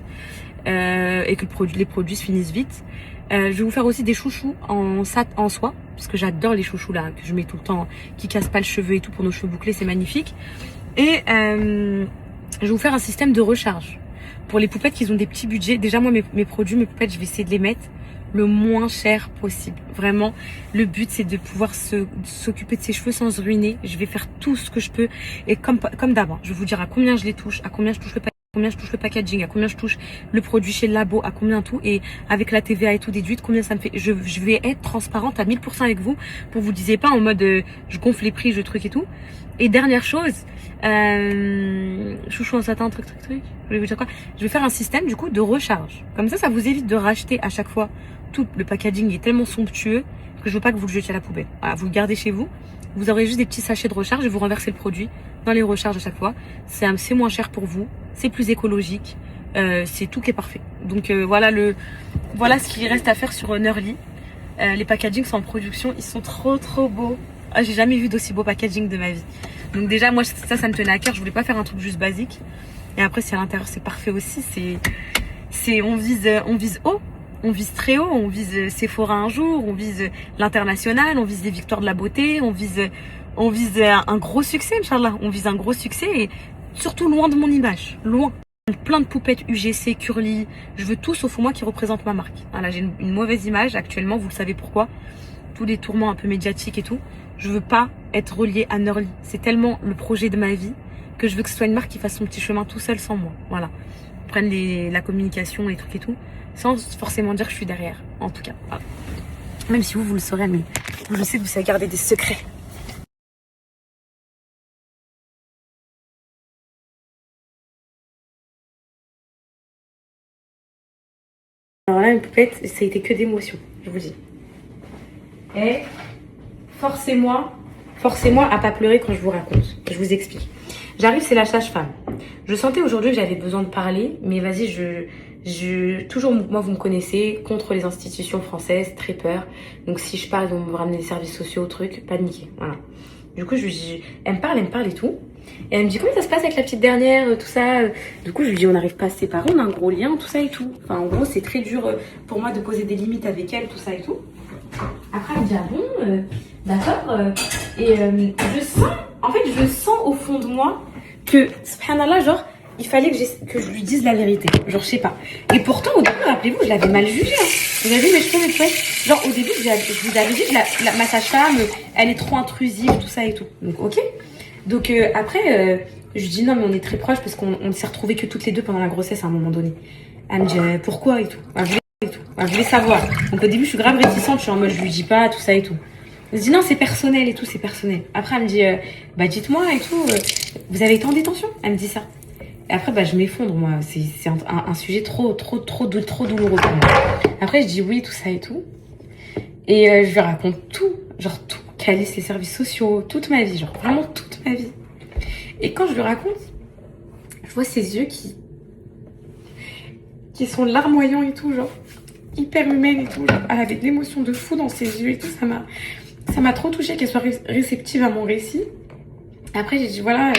Et que les produits se finissent vite. Je vais vous faire aussi des chouchous en soie parce que j'adore les chouchous là que je mets tout le temps, qui cassent pas le cheveu et tout pour nos cheveux bouclés, c'est magnifique. Et je vais vous faire un système de recharge pour les poupettes qui ont des petits budgets. Déjà moi mes produits, mes poupettes, je vais essayer de les mettre le moins cher possible. Vraiment, le but c'est de pouvoir s'occuper de ses cheveux sans se ruiner. Je vais faire tout ce que je peux et comme d'abord, je vais vous dire à combien je les touche, à combien je touche le combien je touche le packaging, à combien je touche le produit chez le labo, à combien tout, et avec la TVA et tout déduite, combien ça me fait. Je vais être transparente à 1000% avec vous pour vous disiez pas en mode je gonfle les prix, je truc et tout. Et dernière chose, chouchou en satin, truc. Je vais vous dire quoi? Je vais faire un système du coup de recharge. Comme ça vous évite de racheter à chaque fois. Tout le packaging est tellement somptueux que je veux pas que vous le jetiez à la poubelle. Voilà, vous le gardez chez vous. Vous aurez juste des petits sachets de recharge et vous renversez le produit dans les recharges à chaque fois. C'est moins cher pour vous, c'est plus écologique, c'est tout qui est parfait. Donc voilà ce qu'il reste à faire sur Nerly. Les packagings sont en production, ils sont trop beaux. Ah, j'ai jamais vu d'aussi beau packaging de ma vie. Donc déjà moi ça me tenait à cœur, je voulais pas faire un truc juste basique. Et après si à l'intérieur c'est parfait aussi, on vise haut. On vise très haut, on vise Sephora un jour, on vise l'international, on vise les victoires de la beauté, on vise un gros succès, Inch'Allah. On vise un gros succès et surtout loin de mon image, loin. Plein de poupettes UGC, Curly, je veux tout sauf moi qui représente ma marque. Voilà, j'ai une mauvaise image actuellement, vous le savez pourquoi. Tous les tourments un peu médiatiques et tout. Je veux pas être reliée à Nerly. C'est tellement le projet de ma vie que je veux que ce soit une marque qui fasse son petit chemin tout seul sans moi. Voilà. Prenne la communication, les trucs et tout. Sans forcément dire que je suis derrière, en tout cas. Voilà. Même si vous le saurez, mais je sais que vous savez garder des secrets. Alors là, une poupette, ça a été que d'émotions, je vous dis. Et forcez-moi à pas pleurer quand je vous raconte. Je vous explique. J'arrive, c'est la sage-femme. Je sentais aujourd'hui que j'avais besoin de parler, mais vas-y, toujours, moi vous me connaissez, contre les institutions françaises, très peur. Donc si je parle, ils vont me ramener des services sociaux, trucs, paniquer, voilà. Du coup, elle me parle et tout. Et elle me dit comment ça se passe avec la petite dernière, tout ça. Du coup, je lui dis on n'arrive pas à se séparer, on a un gros lien, tout ça et tout. Enfin, en gros, c'est très dur pour moi de poser des limites avec elle, tout ça et tout. Après, elle me dit ah bon, d'accord. Et je sens au fond de moi que, subhanallah, genre, il fallait que je lui dise la vérité. Genre, je sais pas. Et pourtant, au début, rappelez-vous, je l'avais mal jugée. Hein. Vous avez vu mes cheveux, mes chouettes. Genre, au début, je vous avais dit que ma sage-femme, elle est trop intrusive, tout ça et tout. Donc, ok. Donc, après, je lui dis non, mais on est très proches parce qu'on ne s'est retrouvés que toutes les deux pendant la grossesse à un moment donné. Elle me dit pourquoi et tout. Elle voulait savoir. Donc, au début, je suis grave réticente. Je suis en mode, je lui dis pas, tout ça et tout. Elle me dit non, c'est personnel et tout, c'est personnel. Après, elle me dit dites-moi et tout, vous avez été en détention? Elle me dit ça. Et après, je m'effondre, moi. C'est un sujet trop douloureux pour moi. Après, je dis oui, tout ça et tout. Et je lui raconte tout. Genre tout. Calice, les services sociaux, toute ma vie. Genre vraiment toute ma vie. Et quand je lui raconte, je vois ses yeux qui sont larmoyants et tout, genre hyper humaine et tout. Genre, elle avait de l'émotion de fou dans ses yeux et tout. Ça m'a trop touchée qu'elle soit réceptive à mon récit. Après, j'ai dit voilà...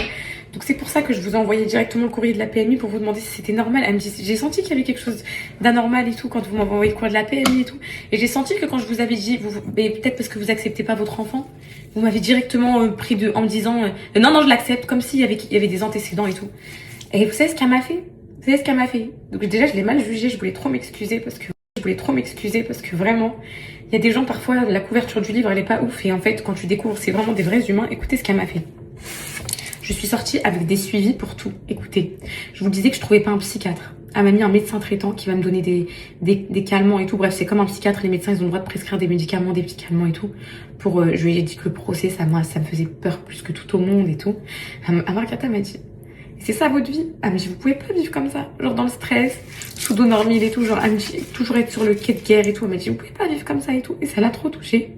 Donc c'est pour ça que je vous ai envoyé directement le courrier de la PMI pour vous demander si c'était normal. Elle me dit, j'ai senti qu'il y avait quelque chose d'anormal et tout quand vous m'avez envoyé le courrier de la PMI et tout. Et j'ai senti que quand je vous avais dit, mais peut-être parce que vous acceptez pas votre enfant, vous m'avez directement pris en me disant non je l'accepte, comme s'il y avait des antécédents et tout. Et vous savez ce qu'elle m'a fait? Donc déjà je l'ai mal jugée, je voulais trop m'excuser parce que vraiment il y a des gens parfois la couverture du livre elle est pas ouf et en fait quand tu découvres c'est vraiment des vrais humains. Écoutez ce qu'elle m'a fait. Je suis sortie avec des suivis pour tout. Écoutez, je vous disais que je trouvais pas un psychiatre. Elle m'a mis un médecin traitant qui va me donner des calmants et tout. Bref, c'est comme un psychiatre, les médecins, ils ont le droit de prescrire des médicaments, des petits calmants et tout. Je lui ai dit que le procès, ça me faisait peur plus que tout au monde et tout. Amarkata m'a dit, c'est ça votre vie? Ah, mais vous pouvez pas vivre comme ça. Genre dans le stress, sous dos normil et tout. Genre, elle me dit, toujours être sur le quai de guerre et tout. Elle m'a dit, vous pouvez pas vivre comme ça et tout. Et ça l'a trop touchée.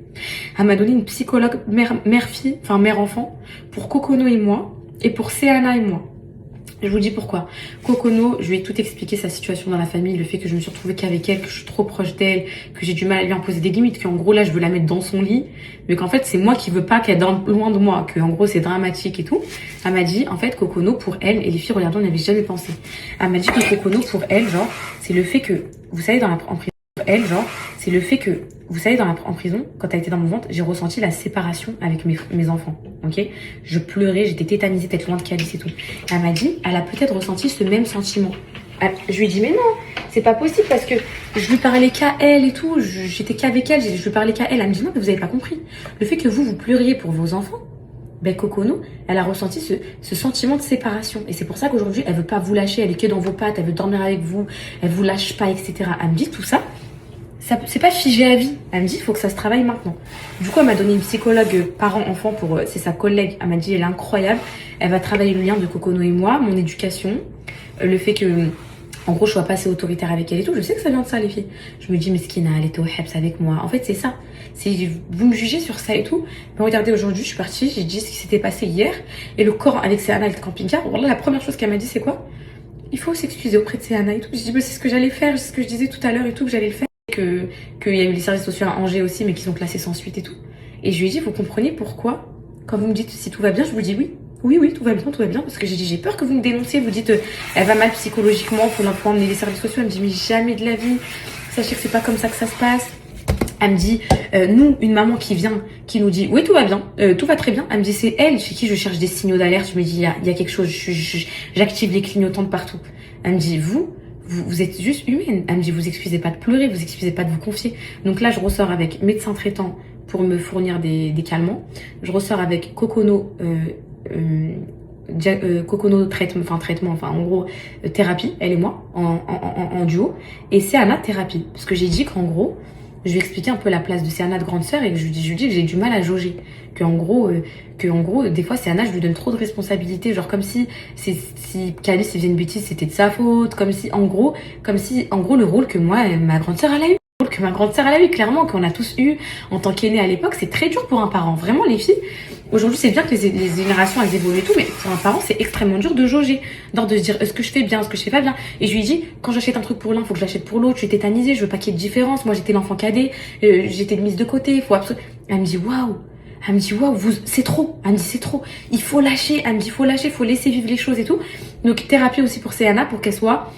Elle m'a donné une psychologue mère-enfant pour Kokono et moi. Et pour Céana et moi. Je vous dis pourquoi. Kokono, je lui ai tout expliqué sa situation dans la famille, le fait que je me suis retrouvée qu'avec elle, que je suis trop proche d'elle, que j'ai du mal à lui imposer des limites, qu'en gros là je veux la mettre dans son lit, mais qu'en fait c'est moi qui veux pas qu'elle dorme loin de moi, que en gros c'est dramatique et tout. Elle m'a dit en fait Kokono pour elle, et les filles regardant on n'y avait jamais pensé. Elle m'a dit que Kokono pour elle, genre, c'est le fait que, vous savez en prison, elle, genre, c'est le fait que, vous savez, en prison, quand elle était dans mon ventre, j'ai ressenti la séparation avec mes enfants, ok? Je pleurais, j'étais tétanisée, tête loin de Calice et tout. Elle m'a dit, elle a peut-être ressenti ce même sentiment. Je lui ai dit, mais non, c'est pas possible parce que je lui parlais qu'à elle et tout, j'étais qu'avec elle, je lui parlais qu'à elle. Elle me dit, non, mais vous avez pas compris. Le fait que vous pleuriez pour vos enfants, ben Cocono, elle a ressenti ce sentiment de séparation. Et c'est pour ça qu'aujourd'hui, elle veut pas vous lâcher, elle est que dans vos pattes, elle veut dormir avec vous, elle vous lâche pas, etc. Elle me dit tout ça, c'est pas figé à vie. Elle me dit, il faut que ça se travaille maintenant. Du coup, elle m'a donné une psychologue parent-enfant c'est sa collègue. Elle m'a dit, elle est incroyable. Elle va travailler le lien de Cocono et moi, mon éducation, le fait que, en gros, je sois pas assez autoritaire avec elle et tout. Je sais que ça vient de ça, les filles. Je me dis, Meskina, elle était au Hebs avec moi. En fait, c'est ça. Vous me jugez sur ça et tout. Mais regardez, aujourd'hui, je suis partie, j'ai dit ce qui s'était passé hier. Et le corps avec Céana et le camping-car. Voilà, la première chose qu'elle m'a dit, c'est quoi? Il faut s'excuser auprès de Céana et tout. J'ai dit, c'est ce que j'allais faire, c'est ce que je disais tout à l'heure et tout, que j'allais le faire. Qu'il y a eu les services sociaux à Angers aussi, mais qui sont classés sans suite et tout. Et je lui ai dit, vous comprenez pourquoi, quand vous me dites si tout va bien, je vous dis oui. Oui, tout va bien, parce que j'ai dit, j'ai peur que vous me dénonciez, vous dites, elle va mal psychologiquement, faut emmener les services sociaux. Elle me dit, mais jamais de la vie, sachez que c'est pas comme ça que ça se passe. Elle me dit, nous, une maman qui vient, qui nous dit, oui, tout va bien, tout va très bien. Elle me dit, c'est elle chez qui je cherche des signaux d'alerte. Je me dis, il y a quelque chose, j'active les clignotants de partout. Elle me dit, vous êtes juste humaine. Elle me dit, vous excusez pas de pleurer, vous excusez pas de vous confier. Donc là, je ressors avec médecin traitant pour me fournir des calmants. Je ressors avec Cocono, Cocono traitement, en gros, thérapie, elle et moi, en duo. Et Céana thérapie. Parce que j'ai dit qu'en gros, je lui ai expliqué un peu la place de Céana de grande sœur et que je lui dis que j'ai du mal à jauger. En gros, des fois, Céana, je lui donne trop de responsabilités. Genre, comme si Calice faisait une bêtise, c'était de sa faute. Comme si, en gros, le rôle que moi, ma grande sœur, elle a eu. Que ma grande sœur, elle a eu, clairement, qu'on a tous eu en tant qu'aîné à l'époque. C'est très dur pour un parent. Vraiment, les filles, aujourd'hui, c'est bien que les générations, elles évoluent et tout, mais pour un parent, c'est extrêmement dur de jauger. De se dire, est-ce que je fais bien, est-ce que je fais pas bien. Et je lui dis, quand j'achète un truc pour l'un, faut que je l'achète pour l'autre. Je suis tétanisée, je veux pas qu'il y ait de différence. Moi, j'étais l'enfant cadet, j'étais mise de côté. Elle me dit, waouh. Elle me dit, waouh, c'est trop. Elle me dit, c'est trop. Il faut lâcher. Elle me dit, faut lâcher, faut laisser vivre les choses et tout. Donc, thérapie aussi pour Céana, pour qu'elle soit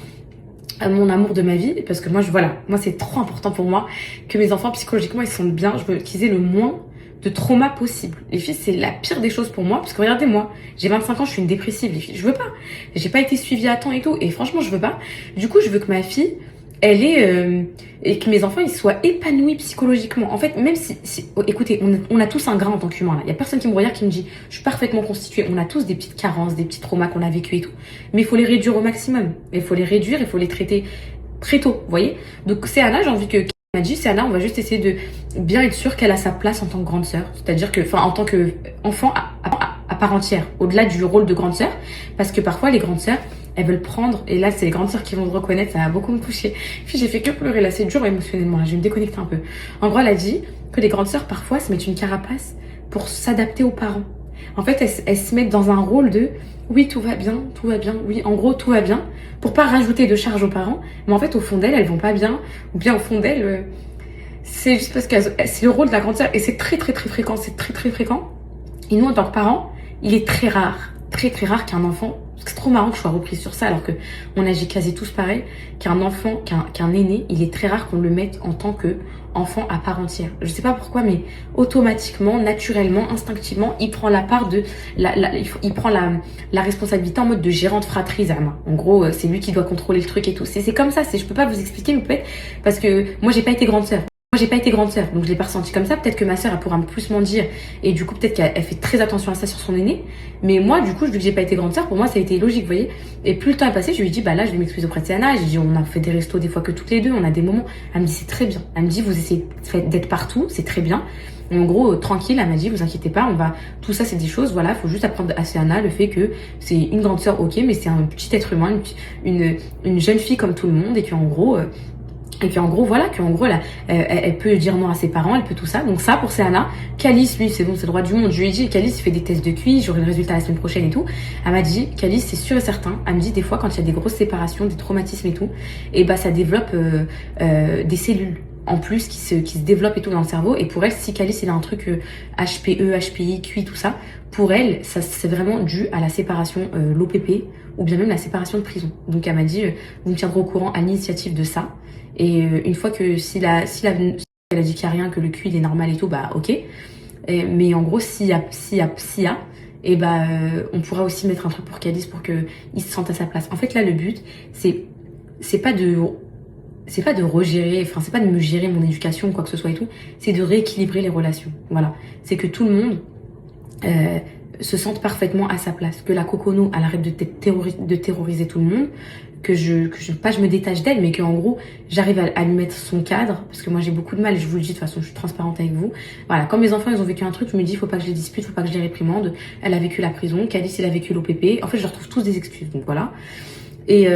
mon amour de ma vie. Parce que moi, moi, c'est trop important pour moi que mes enfants, psychologiquement, ils se sentent bien. Je veux qu'ils aient le moins de trauma possible. Les filles, c'est la pire des choses pour moi. Parce que regardez, moi, j'ai 25 ans, je suis une dépressive, les filles. Je veux pas. J'ai pas été suivie à temps et tout. Et franchement, je veux pas. Du coup, je veux que ma fille, elle est et que mes enfants ils soient épanouis psychologiquement. En fait, même si écoutez, on a tous un grain en tant qu'humain là. Il y a personne qui me regarde qui me dit je suis parfaitement constituée. On a tous des petites carences, des petits traumas qu'on a vécu et tout. Mais il faut les réduire au maximum. Il faut les réduire, il faut les traiter très tôt, vous voyez. Donc c'est Anna, j'ai envie que m'a dit c'est Anna, on va juste essayer de bien être sûr qu'elle a sa place en tant que grande sœur, c'est-à-dire que en tant que enfant à part entière, au-delà du rôle de grande sœur, parce que parfois les grandes sœurs elles veulent prendre, et là c'est les grandes sœurs qui vont le reconnaître, ça va beaucoup me toucher. Puis j'ai fait que pleurer là, c'est dur émotionnellement, là je vais me déconnecter un peu. En gros elle a dit que les grandes sœurs parfois se mettent une carapace pour s'adapter aux parents. En fait elles se mettent dans un rôle de oui tout va bien, oui en gros tout va bien, pour pas rajouter de charge aux parents, mais en fait au fond d'elles elles vont pas bien, ou bien au fond d'elles c'est juste parce que c'est le rôle de la grande sœur, et c'est très fréquent, et nous en tant que parents, il est très rare qu'un enfant, c'est trop marrant que je sois reprise sur ça alors que on agit quasi tous pareil, qu'un enfant, qu'un aîné, il est très rare qu'on le mette en tant que enfant à part entière. Je sais pas pourquoi, mais automatiquement, naturellement, instinctivement, il prend la part de il prend la responsabilité en mode de gérante fratrie Zama. En gros, c'est lui qui doit contrôler le truc et tout. C'est comme ça, je peux pas vous expliquer, mais peut-être parce que moi j'ai pas été grande sœur. Donc je l'ai pas ressenti comme ça. Peut-être que ma sœur, elle pourra plus m'en dire. Et du coup, peut-être qu'elle fait très attention à ça sur son aîné. Mais moi, du coup, vu que j'ai pas été grande sœur, pour moi, ça a été logique, vous voyez. Et plus le temps est passé, je lui ai dit, bah là, je vais m'excuser auprès de Céana. J'ai dit, on a fait des restos des fois que toutes les deux, on a des moments. Elle me dit, c'est très bien. Elle me dit, vous essayez d'être partout, c'est très bien. Et en gros, tranquille, elle m'a dit, vous inquiétez pas, tout ça, c'est des choses, voilà, faut juste apprendre à Céana le fait que c'est une grande sœur, ok, mais c'est un petit être humain, une jeune fille comme tout le monde, et qu'en gros, voilà, là, elle peut dire non à ses parents, elle peut tout ça. Donc ça, pour Céana. Calice, lui, c'est bon, c'est le droit du monde. Je lui ai dit, Calice fait des tests de QI, j'aurai le résultat la semaine prochaine et tout. Elle m'a dit, Calice, c'est sûr et certain. Elle me dit, des fois, quand il y a des grosses séparations, des traumatismes et tout, et bah, ça développe des cellules en plus qui se développent et tout dans le cerveau. Et pour elle, si Calice, il a un truc HPE, HPI, QI, tout ça, pour elle, ça c'est vraiment dû à la séparation, l'OPP, ou bien même la séparation de prison. Donc elle m'a dit, vous me tiendrez au courant à l'initiative de ça. Et une fois que elle a dit qu'il n'y a rien, que le QI il est normal et tout, bah ok. Mais en gros, s'il y a, et bah on pourra aussi mettre un truc pour Calice pour qu'il se sente à sa place. En fait là, le but, c'est pas de regérer, enfin c'est pas de me gérer mon éducation ou quoi que ce soit et tout, c'est de rééquilibrer les relations. Voilà, c'est que tout le monde se sente parfaitement à sa place, que la Cocono, elle arrête de terroriser tout le monde, que pas je me détache d'elle, mais qu'en gros, j'arrive à lui mettre son cadre, parce que moi j'ai beaucoup de mal, je vous le dis de toute façon, je suis transparente avec vous. Voilà, quand mes enfants ils ont vécu un truc, je me dis faut pas que je les dispute, faut pas que je les réprimande. Elle a vécu la prison, Calice il a vécu l'OPP. En fait, je leur trouve tous des excuses, donc voilà. Et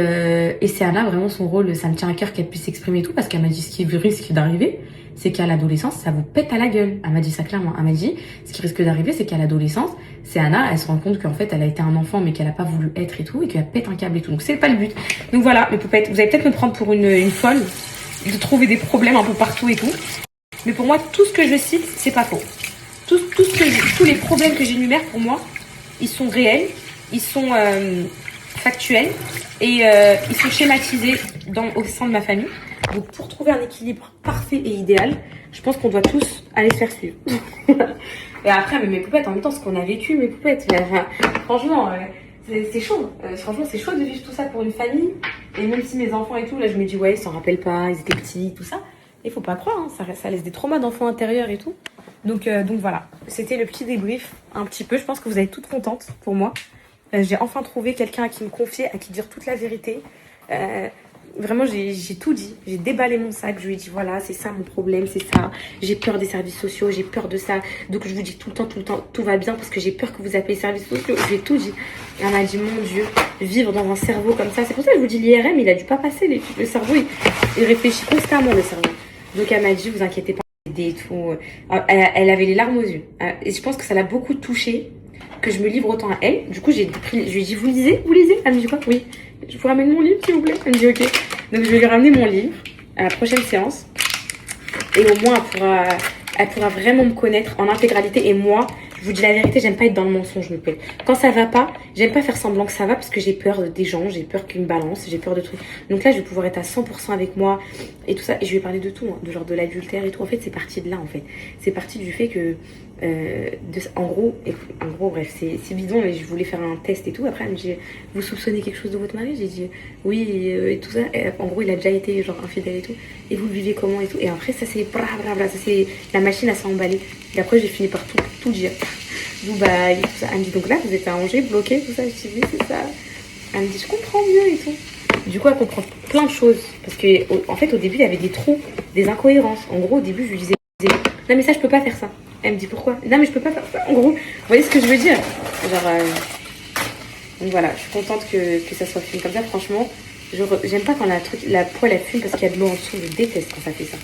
c'est Anna, vraiment son rôle, ça me tient à cœur qu'elle puisse s'exprimer et tout, parce qu'elle m'a dit ce qui risque d'arriver, c'est qu'à l'adolescence, ça vous pète à la gueule. Elle m'a dit ça clairement. Elle m'a dit, ce qui risque d'arriver, c'est qu'à l'adolescence, c'est Anna, elle se rend compte qu'en fait, elle a été un enfant, mais qu'elle a pas voulu être et tout, et qu'elle pète un câble et tout. Donc c'est pas le but. Donc voilà, mes poupettes, vous allez peut-être me prendre pour une folle, de trouver des problèmes un peu partout et tout. Mais pour moi, tout ce que je cite, c'est pas faux. Tous les problèmes que j'énumère, pour moi, ils sont réels, ils sont factuels, et ils sont schématisés au sein de ma famille. Donc pour trouver un équilibre parfait et idéal, je pense qu'on doit tous aller se faire suivre. Et après, mais mes poupettes, en même temps, ce qu'on a vécu, mes poupettes, enfin, franchement, c'est chaud. Franchement, c'est chaud de vivre tout ça pour une famille. Et même si mes enfants et tout, là, je me dis, ouais, ils s'en rappellent pas, ils étaient petits, tout ça. Il faut pas croire, hein, ça laisse des traumas d'enfants intérieurs et tout. Donc voilà, c'était le petit débrief, un petit peu. Je pense que vous êtes toutes contentes pour moi. J'ai enfin trouvé quelqu'un à qui me confier, à qui dire toute la vérité. Vraiment, j'ai tout dit. J'ai déballé mon sac. Je lui ai dit, voilà, c'est ça mon problème, c'est ça. J'ai peur des services sociaux, j'ai peur de ça. Donc, je vous dis tout le temps, tout va bien parce que j'ai peur que vous appelez les services sociaux. Je lui ai tout dit. Et elle m'a dit, mon Dieu, vivre dans un cerveau comme ça. C'est pour ça que je vous dis, l'IRM, il a dû pas passer. Le cerveau, il réfléchit constamment, le cerveau. Donc, elle m'a dit, vous inquiétez pas, et tout. Elle avait les larmes aux yeux. Et je pense que ça l'a beaucoup touchée que je me livre autant à elle. Du coup, je lui ai dit, vous lisez? Elle me dit quoi? Oui. Je vous ramène mon livre, s'il vous plaît? Elle me dit, ok. Donc, je vais lui ramener mon livre à la prochaine séance. Et au moins, elle pourra vraiment me connaître en intégralité. Et moi, je vous dis la vérité, j'aime pas être dans le mensonge, me plaît. Quand ça va pas, j'aime pas faire semblant que ça va parce que j'ai peur des gens, j'ai peur qu'une balance, j'ai peur de trucs. Donc là, je vais pouvoir être à 100% avec moi et tout ça. Et je vais parler de tout, hein, de genre de l'adultère et tout. En fait, c'est parti de là, en fait. C'est parti du fait que, en gros, bref, c'est bidon, mais je voulais faire un test et tout. Après, elle me dit, vous soupçonnez quelque chose de votre mari? J'ai dit, oui, et tout ça. Et, en gros, il a déjà été genre infidèle et tout. Et vous le vivez comment et tout. Et après, ça c'est ça c'est la machine à s'emballer. Et après, j'ai fini par tout dire. Dubaï, tout ça. Elle me dit, donc là, vous êtes à Angers, bloqué, tout ça. Je dis, oui, c'est ça. Elle me dit, je comprends mieux et tout. Du coup, elle comprend plein de choses. Parce que, en fait, au début, il y avait des trous, des incohérences. En gros, au début, je lui disais, non, mais ça, je peux pas faire ça. Elle me dit, pourquoi? Non, mais je peux pas faire ça. En gros, vous voyez ce que je veux dire? Genre, donc voilà, je suis contente que ça soit fini comme ça. Franchement, j'aime pas quand la poêle elle fume parce qu'il y a de l'eau en dessous. Je déteste quand ça fait ça.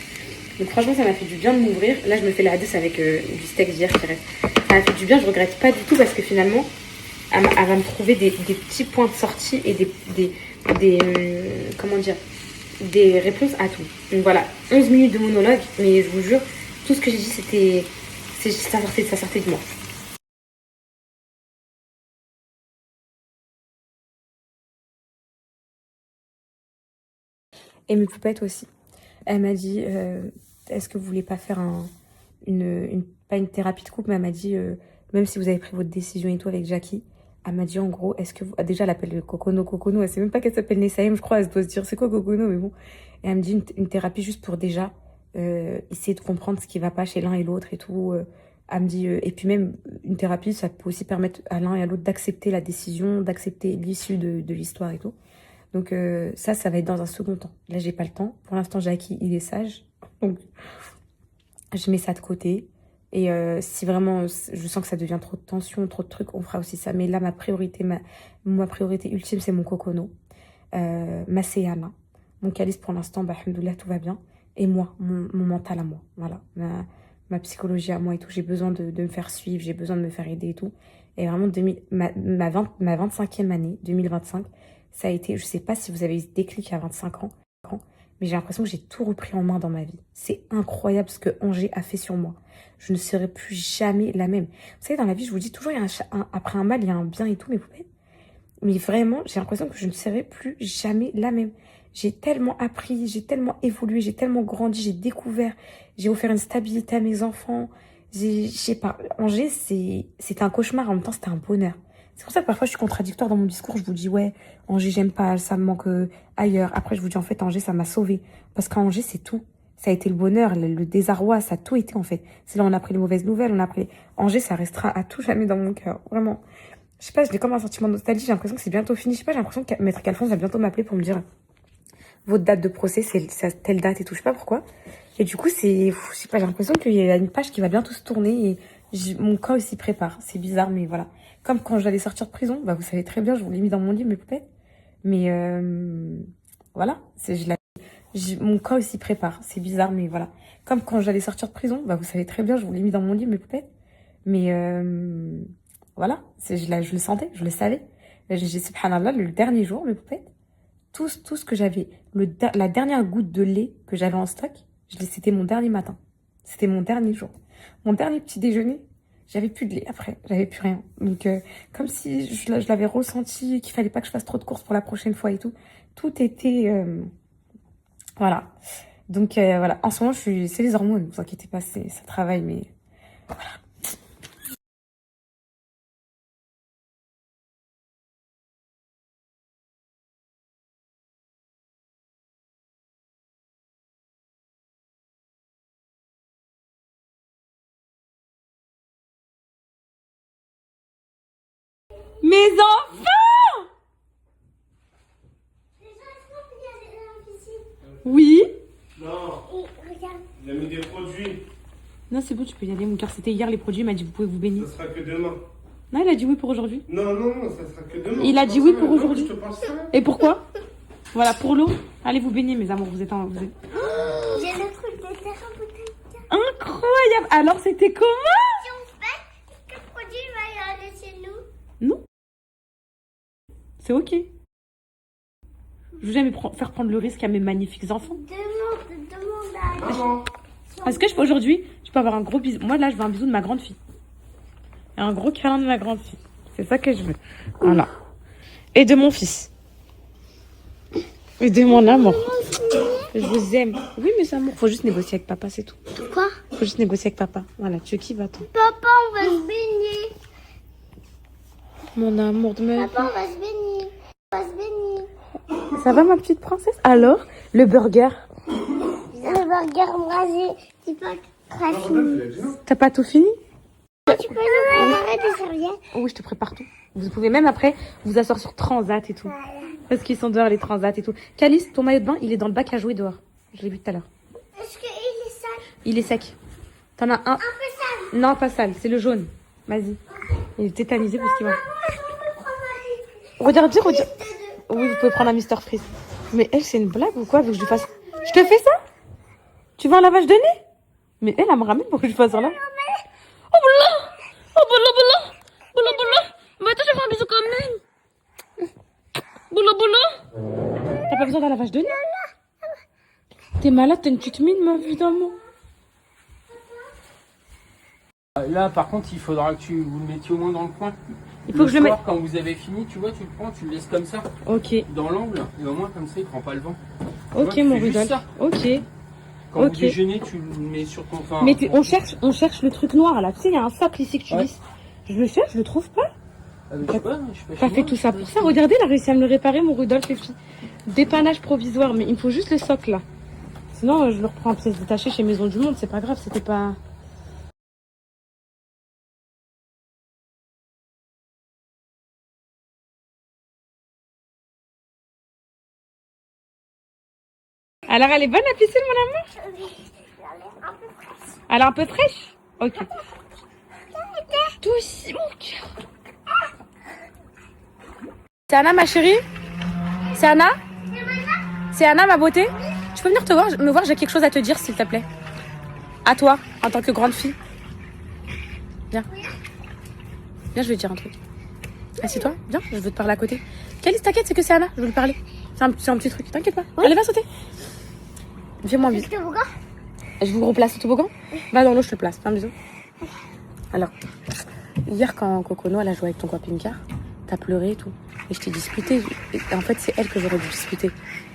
Donc franchement, ça m'a fait du bien de m'ouvrir. Là, je me fais la hadès avec du steak d'hier qui reste. Ça m'a fait du bien, je regrette pas du tout parce que finalement, elle va me trouver des petits points de sortie et comment dire, des réponses à tout. Donc voilà, 11 minutes de monologue, mais je vous jure, tout ce que j'ai dit, ça sortait de moi. Et mes poupettes aussi. Elle m'a dit, est-ce que vous voulez pas faire pas une thérapie de couple, mais elle m'a dit, même si vous avez pris votre décision et tout avec Jackie, elle m'a dit en gros, est-ce que vous... Déjà, elle appelle Cocono, elle sait même pas qu'elle s'appelle Nessaïm, je crois, elle doit se dire, c'est quoi Cocono, mais bon. Et elle me dit une thérapie juste pour déjà essayer de comprendre ce qui va pas chez l'un et l'autre et tout. Elle me dit, et puis même, une thérapie, ça peut aussi permettre à l'un et à l'autre d'accepter la décision, d'accepter l'issue de l'histoire et tout. Donc ça va être dans un second temps. Là, j'ai pas le temps. Pour l'instant, Jackie, il est sage. Donc, je mets ça de côté. Et si vraiment, je sens que ça devient trop de tension, trop de trucs, on fera aussi ça. Mais là, ma priorité ultime, c'est mon Cocono. Ma Seyama. Mon calice, pour l'instant, bah, alhamdoulilah, tout va bien. Et moi, mon mental à moi. Voilà. Ma psychologie à moi et tout. J'ai besoin de me faire suivre. J'ai besoin de me faire aider et tout. Et vraiment, ma 25e année, 2025, ça a été, je sais pas si vous avez eu ce déclic à 25 ans, mais j'ai l'impression que j'ai tout repris en main dans ma vie. C'est incroyable ce que Angers a fait sur moi. Je ne serai plus jamais la même. Vous savez, dans la vie, je vous dis toujours, après un mal, il y a un bien et tout, mes poupées. Mais vraiment, j'ai l'impression que je ne serai plus jamais la même. J'ai tellement appris, j'ai tellement évolué, j'ai tellement grandi, j'ai découvert, j'ai offert une stabilité à mes enfants. Je sais pas, Angers, c'était un cauchemar, en même temps, c'était un bonheur. C'est pour ça que parfois je suis contradictoire dans mon discours. Je vous dis, ouais, Angers, j'aime pas, ça me manque ailleurs. Après, je vous dis, en fait, Angers, ça m'a sauvée. Parce qu'à Angers, c'est tout. Ça a été le bonheur, le désarroi, ça a tout été en fait. C'est là où on a pris les mauvaises nouvelles, on a pris... Angers, ça restera à tout jamais dans mon cœur, vraiment. Je sais pas, je l'ai comme un sentiment de nostalgie, j'ai l'impression que c'est bientôt fini. Je sais pas, j'ai l'impression que Maître Calfon va bientôt m'appeler pour me dire votre date de procès, c'est à telle date et tout, je sais pas pourquoi. Et du coup, je sais pas, j'ai l'impression qu'il y a une page qui va bientôt se tourner et mon corps s'y prépare. C'est bizarre, mais voilà. Comme quand j'allais sortir de prison, bah vous savez très bien, je vous l'ai mis dans mon livre, mes poupettes. Mais voilà, mon corps s'y prépare. C'est bizarre, mais voilà. Comme quand j'allais sortir de prison, bah vous savez très bien, je vous l'ai mis dans mon livre, mes poupettes. Mais voilà, je le sentais, je le savais. J'ai subhanallah, le dernier jour, mes poupettes, tout ce que j'avais, la dernière goutte de lait que j'avais en stock, c'était mon dernier matin. C'était mon dernier jour. Mon dernier petit déjeuner, j'avais plus de lait après, j'avais plus rien. Donc, comme si je l'avais ressenti, qu'il fallait pas que je fasse trop de courses pour la prochaine fois et tout. Tout était... voilà. Donc, voilà. En ce moment, c'est les hormones, ne vous inquiétez pas, ça travaille, mais... Voilà. Mes enfants! Oui? Non, Regarde. il a mis des produits. Non, c'est bon, tu peux y aller. Mon cœur, c'était hier les produits. Il m'a dit, vous pouvez vous baigner. Ça sera que demain. Non, il a dit oui pour aujourd'hui. Non, ça sera que demain. Il a dit oui pour Non, aujourd'hui. Je te parle ça. Et pourquoi? Voilà, pour l'eau. Allez vous baigner, mes amours. Vous êtes... J'ai le truc de terre en bouteille. Incroyable. Alors, c'était comment? Si on fait, quel produit va y aller chez nous? Non. C'est ok. Je veux jamais faire prendre le risque à mes magnifiques enfants. Demande à... Maman. Est-ce que je peux aujourd'hui, je peux avoir un gros bisou? Moi, là, je veux un bisou de ma grande fille. Et un gros câlin de ma grande fille. C'est ça que je veux. Voilà. Et de mon fils. Et de mon amour. Je vous aime. Oui, mes amours. Faut juste négocier avec papa, c'est tout. Quoi? Faut juste négocier avec papa. Voilà, tu kiffes, attends. Papa, on va se baigner. Mon amour de ma... Papa, on va se baigner. On va se baigner. Ça va, ma petite princesse? Alors, le burger? Le burger embrasé, c'est pas très fini. T'as pas tout fini? Tu peux nous préparer des serviettes? Oui, je te prépare tout. Vous pouvez même après vous asseoir sur Transat et tout. Parce qu'ils sont dehors, les Transat et tout. Calice, ton maillot de bain, il est dans le bac à jouer dehors. Je l'ai vu tout à l'heure. Est-ce qu'il est sale? Il est sec. T'en as un. Un peu sale. Non, pas sale, c'est le jaune. Vas-y. Il est tétanisé parce qu'il va. Regardez. Oui, vous pouvez prendre un Mister Freeze. Mais elle, c'est une blague ou quoi? Vous que je lui fasse. Je te fais ça? Tu veux un lavage de nez? Mais elle me ramène pour que je fasse un lavage. Oh, boula! Oh, boula! Mais attends, je vais faire un bisou quand même. Boula! T'as pas besoin d'un lavage de nez? T'es malade, t'as une petite mine, ma vie d'amour. Là, par contre, il faudra que vous le mettiez au moins dans le coin. Il faut que je le mette. Quand vous avez fini, tu vois, tu le prends, tu le laisses comme ça, Ok. dans l'angle, et au moins comme ça, il prend pas le vent. Ok, Tu mon fais juste Rudolph. ça. Ok. Quand Ok. vous déjeunez, tu le mets sur ton pain. Mais on cherche le truc noir là. Tu sais, il y a un socle ici que tu Ouais. lisses. Je le cherche, je le trouve pas. Je sais pas T'as fait tout ça pour ça. Regardez, il a réussi à me le réparer, mon Rudolph, les filles. Dépannage provisoire, mais il me faut juste le socle là. Sinon, je le reprends en pièces détachées chez Maison du Monde. C'est pas grave, c'était pas. Alors, elle est bonne la piscine, mon amour? Elle est un peu fraîche? Ok. Toi aussi, mon cœur. C'est Anna, ma chérie? C'est Anna? C'est Anna, ma beauté? Tu peux venir me voir, j'ai quelque chose à te dire, s'il te plaît. À toi, en tant que grande fille. Viens. Viens, je vais te dire un truc. Assieds-toi, viens, je veux te parler à côté. Calice, t'inquiète, c'est que c'est Anna, je veux lui parler. C'est un petit truc, t'inquiète pas. Oui. Allez, va sauter. Fais-moi un bisou. Est-ce que vous voyez? Je vous replace au toboggan. Va dans l'eau, je te place. Fais un bisou. Alors, hier, quand Cocono, elle a joué avec ton camping-car, t'as pleuré et tout. Et je t'ai disputé. Et en fait, c'est elle que j'aurais dû disputer.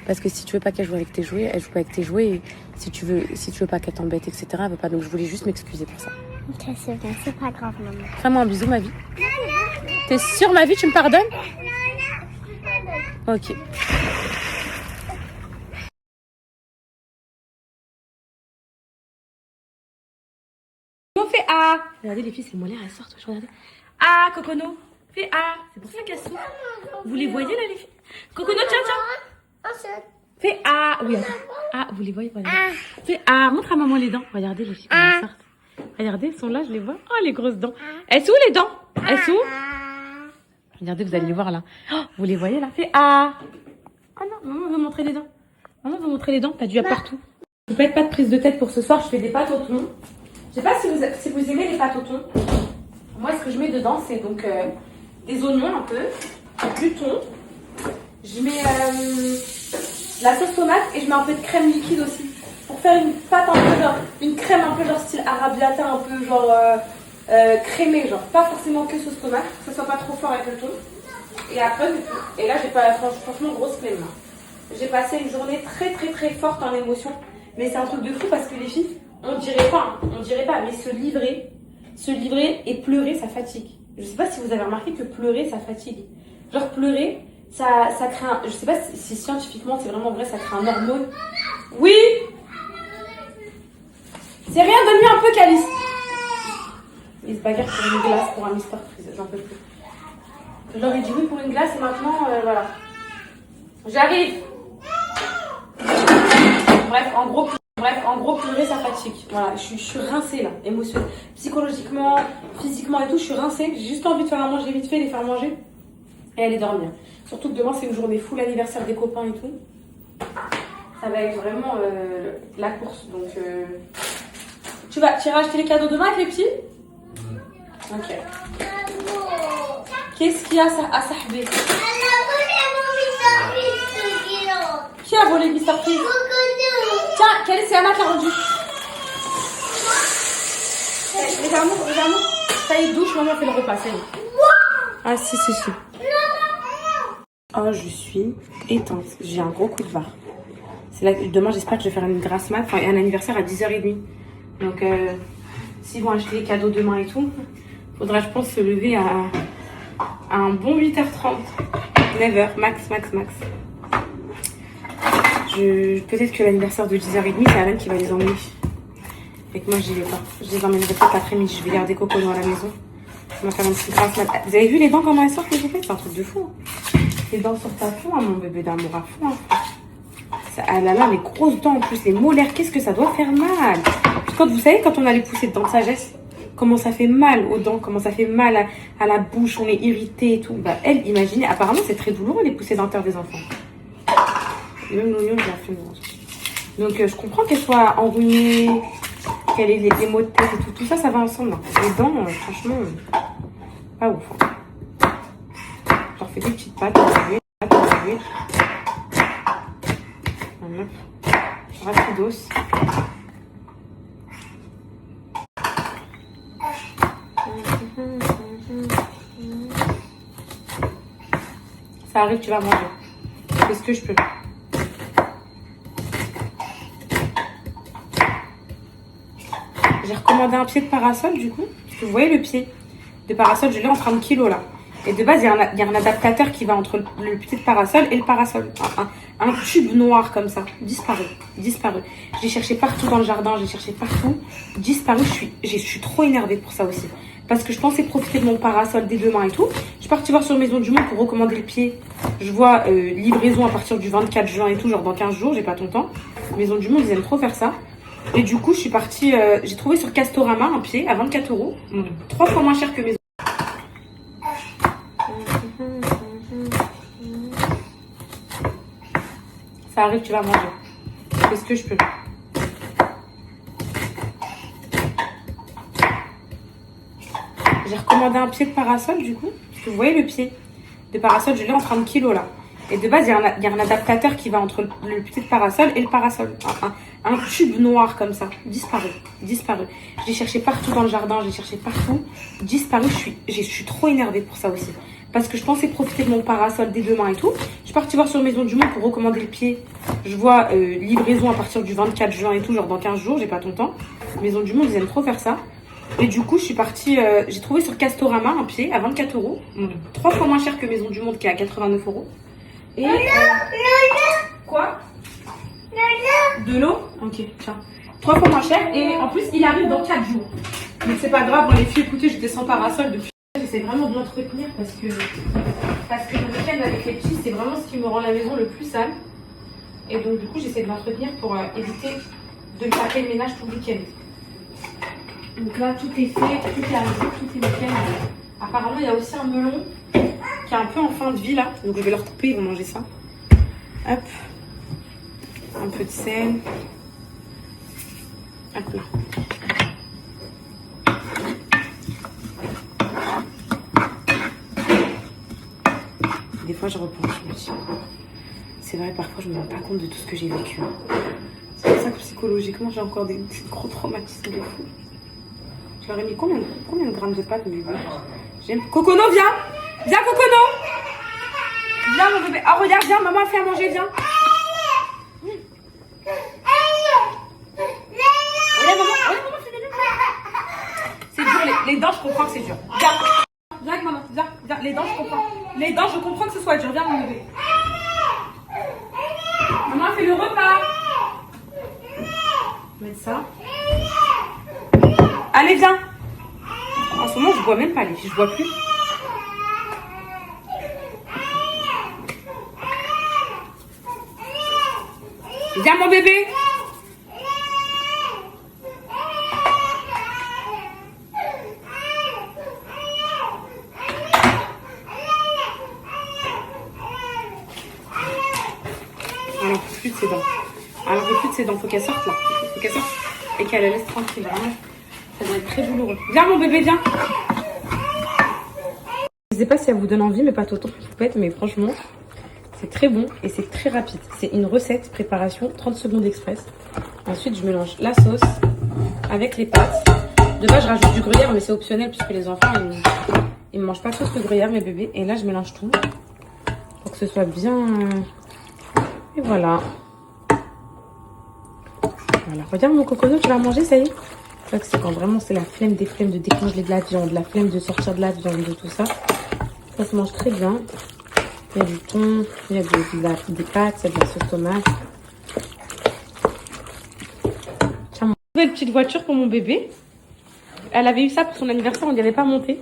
Parce que si tu veux pas qu'elle joue avec tes jouets, elle joue pas avec tes jouets. Et si tu veux pas qu'elle t'embête, etc., elle veut pas. Donc, je voulais juste m'excuser pour ça. Ok, c'est bien, c'est pas grave, maman. Fais-moi un bisou, ma vie. T'es sûre, ma vie, tu me pardonnes? Ok. On fait A. Regardez les filles, c'est molaires, elles sortent. Regardez. A, Cocono. Fais A. C'est pour ça qu'elles souffrent. Vous les voyez là, les filles? Cocono, tiens. Fais A. Oui, attends. A, vous les voyez? Regardez. Fais A. Montre à maman les dents. Regardez les filles, comment elles sortent. Regardez, elles sont là, je les vois. Oh, les grosses dents. Elles sont où les dents? Elles sont où? Regardez, vous allez les voir là. Oh, vous les voyez là? Fais A. Ah non, maman veut montrer les dents. Maman veut montrer les dents. T'as dû à partout. Je ne faites pas de prise de tête pour ce soir. Je fais des pâtes au thon. Je sais pas si vous aimez les pâtes au thon. Moi, ce que je mets dedans, c'est donc des oignons un peu, du thon. Je mets la sauce tomate et je mets un peu de crème liquide aussi. Pour faire une pâte un peu genre, une crème un peu genre style arrabbiata, un peu genre crémée, genre. Pas forcément que sauce tomate, que ce soit pas trop fort avec le thon. Et après, et là, j'ai pas, franchement, grosse flemme. J'ai passé une journée très très très forte en émotion. Mais c'est un truc de fou parce que les filles, on dirait pas, mais se livrer et pleurer, ça fatigue. Je sais pas si vous avez remarqué que pleurer, ça fatigue. Genre pleurer, ça crée un... Je sais pas si scientifiquement c'est vraiment vrai, ça crée un hormone. Oui. C'est rien, donne-lui un peu, Calice. Il se bagarre pour une glace, pour un Mister Freeze, j'en peux plus. Je leur ai dit oui pour une glace et maintenant, voilà. J'arrive. Bref, en gros, pleurer, ça fatigue. Voilà, je suis rincée là, émotionnellement, psychologiquement, physiquement et tout, je suis rincée. J'ai juste envie de faire à manger vite fait, les faire manger et aller dormir. Surtout que demain, c'est une journée full anniversaire des copains et tout. Ça va être vraiment la course. Donc, tu iras acheter les cadeaux demain avec les petits? Ok. Qu'est-ce qu'il y a à Sahbé? Qui a volé Mister Freeze? Tiens, quelle c'est Anna qui a rendu? Regarde-moi. Ça y est, douche, maman fait le repas, ça y est. Ah si. Oh, je suis éteinte. J'ai un gros coup de barre. C'est là que demain, j'espère que je vais faire une grasse mat, enfin un anniversaire à 10h30. Donc, s'ils vont acheter les cadeaux demain et tout, faudra, je pense, se lever à un bon 8h30. 9h, max. Peut-être que l'anniversaire de 10h30, c'est Alan qui va les emmener. Et que moi, j'y vais pas. Je les emmènerai peut-être l'après-midi. Je vais garder Cocono à la maison. On va faire une petite grasse mat. Vous avez vu les dents, comment elles sortent, les bébés? C'est un truc de fou. Les dents sortent à fond, hein, mon bébé d'amour à fond. Hein. Ah là là, les grosses dents en plus, les molaires, qu'est-ce que ça doit faire mal. Puis quand vous savez, quand on a les poussées de dents de sagesse, comment ça fait mal aux dents, comment ça fait mal à la bouche, on est irrité et tout. Bah, elle, imaginez, apparemment, c'est très douloureux les poussées dentaires des enfants. Et même l'oignon, j'ai fait une... Donc, je comprends qu'elle soit enrhumée, qu'elle ait des maux de tête et tout. Tout ça, ça va ensemble. Hein. Les dents, franchement, pas ouf. Hein. Je leur fais des petites pâtes, rapidos. Ça arrive, tu vas manger. C'est ce que je peux. J'ai recommandé un pied de parasol du coup. Parce que vous voyez le pied de parasol, je l'ai en 30 kg là. Et de base, il y a un adaptateur qui va entre le pied de parasol et le parasol. Un tube noir comme ça. Disparu. J'ai cherché partout dans le jardin, j'ai cherché partout. Disparu. Je suis trop énervée pour ça aussi. Parce que je pensais profiter de mon parasol dès demain et tout. Je suis partie voir sur Maison du Monde pour recommander le pied. Je vois livraison à partir du 24 juin et tout, genre dans 15 jours, j'ai pas ton temps. Maison du Monde, ils aiment trop faire ça. Et du coup, je suis partie, j'ai trouvé sur Castorama un pied à 24 €. 3 fois moins cher que Maison. Ça arrive, tu vas manger. C'est ce que je peux. J'ai recommandé un pied de parasol du coup. Parce que vous voyez le pied de parasol, je l'ai en 30 kg là. Et de base, il y a un adaptateur qui va entre le pied de parasol et le parasol. Un tube noir comme ça. Disparu. J'ai cherché partout dans le jardin, j'ai cherché partout. Disparu. Je suis trop énervée pour ça aussi. Parce que je pensais profiter de mon parasol dès demain et tout. Je suis partie voir sur Maison du Monde pour recommander le pied. Je vois livraison à partir du 24 juin et tout, genre dans 15 jours, j'ai pas ton temps. Maison du Monde, ils aiment trop faire ça. Et du coup, je suis partie, j'ai trouvé sur Castorama un pied à 24 €. 3 fois moins cher que Maison du Monde qui est à 89 €. Et quoi? De l'eau? Ok, tiens. 3 fois moins cher et en plus il arrive dans 4 jours. Mais c'est pas grave, les filles, écoutez, j'étais sans parasol depuis. J'essaie vraiment de l'entretenir parce que le week-end avec les petits, c'est vraiment ce qui me rend la maison le plus sale. Et donc du coup, j'essaie de l'entretenir pour éviter de me taper le ménage tout le week-end. Donc là, tout est fait, tout est arrêté, tout est nickel. Apparemment, il y a aussi un melon qui est un peu en fin de vie là. Donc je vais leur couper, ils vont manger ça. Hop. Un peu de sel. Hop là. Des fois, je repense, je me dis, c'est vrai, parfois, je me rends pas compte de tout ce que j'ai vécu. C'est pour ça que psychologiquement, j'ai encore des gros traumatismes de fou. Je leur ai mis combien de grammes de pâtes au début? J'aime. Cocono, viens! Viens, Cocono! Viens, mon bébé. Oh, regarde, viens, maman a fait à manger, viens. Regarde, maman, fais des c'est dur, les dents, je comprends que c'est dur. Viens. Viens avec maman, viens. Les dents, je comprends. Les dents, je comprends que ce soit dur. Viens, mon bébé. Maman fait le repas. Mettre ça. Allez, viens. En ce moment, je bois même pas, les filles. Je bois plus. Viens, mon bébé. Elle en peut plus de ses dents. Elle en peut plus de ses dents. Faut qu'elle sorte là. Faut qu'elle sorte et qu'elle la laisse tranquille. Vraiment. Ça doit être très douloureux. Viens, mon bébé, viens. Je sais pas si elle vous donne envie, mais pas Toto poupette, mais franchement, c'est très bon et c'est très rapide. C'est une recette, préparation, 30 secondes express. Ensuite, je mélange la sauce avec les pâtes. De base, je rajoute du gruyère, mais c'est optionnel puisque les enfants, ils ne mangent pas tous le gruyère, mes bébés. Et là, je mélange tout pour que ce soit bien... Et voilà. Voilà. Regarde mon cocono, tu vas manger, ça y est. C'est quand vraiment c'est la flemme des flemmes de décongeler de la viande, la flemme de sortir de la viande, de tout ça. Ça se mange très bien. Il y a du thon, il y a des pâtes, il y a de la sauce tomate. Tiens, mon nouvelle petite voiture pour mon bébé. Elle avait eu ça pour son anniversaire, on n'y avait pas monté.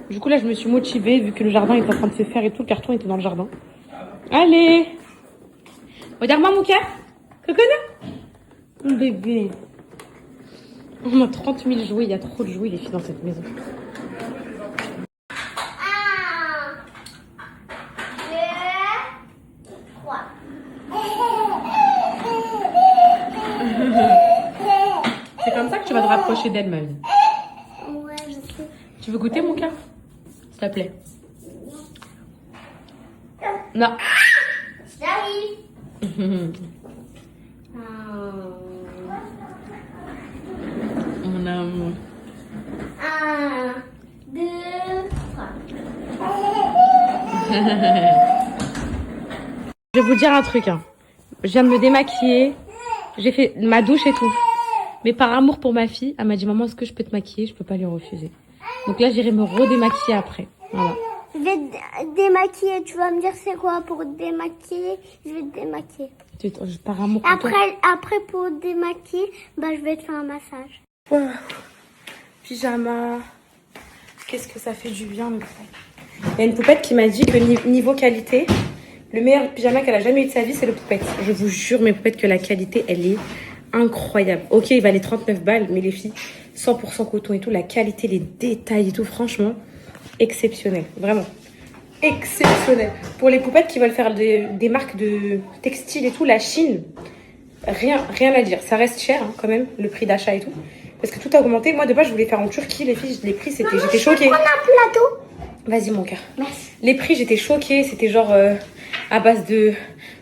Du coup là je me suis motivée vu que le jardin était en train de se faire et tout, le carton était dans le jardin. Allez! Regarde-moi mon cœur. Cocono. Mon bébé. On a 30 000 jouets. Il y a trop de jouets, les filles, dans cette maison. 1, 2, 3. C'est comme ça que tu vas te rapprocher d'elle, ma vie. Ouais, je sais. Tu veux goûter, mon cœur? S'il te plaît. Non. J'arrive. Mon amour. 1, 2, 3. Je vais vous dire un truc. Hein. Je viens de me démaquiller. J'ai fait ma douche et tout. Mais par amour pour ma fille, elle m'a dit, maman, est-ce que je peux te maquiller? Je peux pas lui refuser. Donc là, j'irai me redémaquiller après. Voilà. Je vais te démaquiller. Tu vas me dire c'est quoi pour te démaquiller? Je vais te démaquiller. Par amour pour toi. Après pour te démaquiller, bah, je vais te faire un massage. Oh. Pyjama. Qu'est-ce que ça fait du bien, le poupette. Il y a une poupette qui m'a dit que niveau qualité, le meilleur pyjama qu'elle a jamais eu de sa vie, c'est le poupette. Je vous jure, mes poupettes, que la qualité, elle est incroyable. Ok, il valait 39 balles, mais les filles, 100% coton et tout, la qualité, les détails et tout, franchement, exceptionnel. Vraiment. Exceptionnel. Pour les poupettes qui veulent faire des marques de textile et tout, la Chine, rien à dire. Ça reste cher, hein, quand même, le prix d'achat et tout. Parce que tout a augmenté. Moi, de base, je voulais faire en Turquie. Les filles, les prix, c'était... J'étais choquée. On a un plateau. Vas-y, mon cœur. Merci. Les prix, j'étais choquée. C'était genre à base de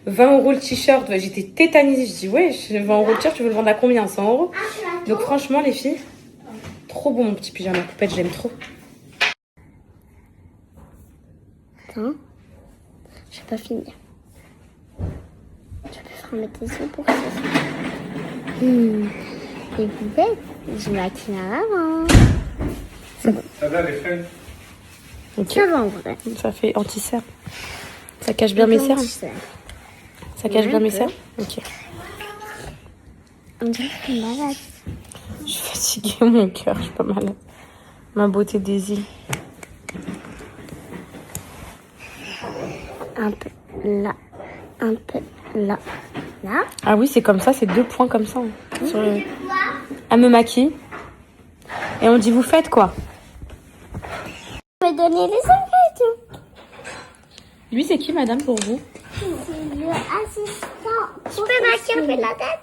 20 € le t-shirt. J'étais tétanisée. Je dis, ouais, 20 € le t-shirt, tu veux le vendre à combien? 100 €. Donc, franchement, les filles, trop beau, mon petit pyjama poupette. J'aime trop. Attends. Je vais pas finir. Tu peux fermer tes yeux pour ça. Les poupettes, je maquille avant. Ça va, les frères? Ok. Ça va en vrai. Ça fait anti-cerne. Ça cache bien mes cernes. Ça cache bien mes cernes. Ok. On dirait une balade. Je suis fatiguée, mon cœur, je suis pas malade. Ma beauté des îles. Un peu là, un peu là, là. Ah oui, c'est comme ça, c'est 2 points comme ça. Sur le... Elle me maquille. Et on dit, vous faites quoi? Je vais donner les ingrédients. Lui, c'est qui, madame, pour vous? C'est le assistant. Je peux maquiller un peu la tête?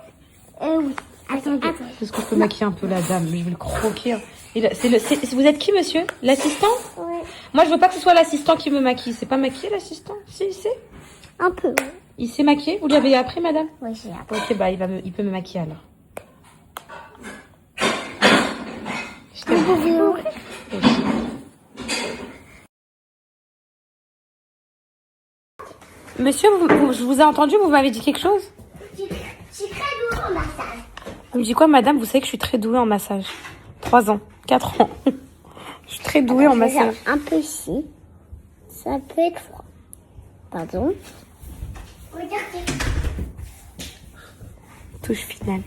Oui. Attends. Est-ce qu'on peut maquiller un peu la dame? Mais je vais le croquer. Vous êtes qui, monsieur? L'assistant? Oui. Moi, je veux pas que ce soit l'assistant qui me maquille. C'est pas maquillé, l'assistant? Si, il sait. Un peu, oui. Il sait maquiller? Vous lui avez appris, madame? Oui, j'ai appris. Ok, bah, il peut me maquiller, alors. Je t'aime. Monsieur, je vous ai entendu, vous m'avez dit quelque chose? Je suis très douée en massage. Vous me dites quoi, madame? Vous savez que je suis très douée en massage. 3 ans, 4 ans. Je suis très douée en massage. Un peu ici. Ça peut être froid. Pardon. Regardez. Touche finale.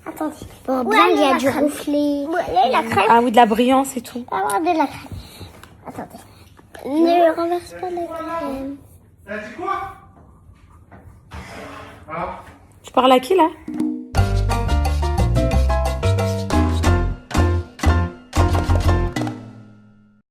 Attendez. Bon, bien, il y a du reflet. Ouais, la crème. Ah oui, de la brillance et tout. Avoir de la crème. Attendez. Ne renverse pas la crème. T'as dit quoi? Ah. Tu parles à qui, là?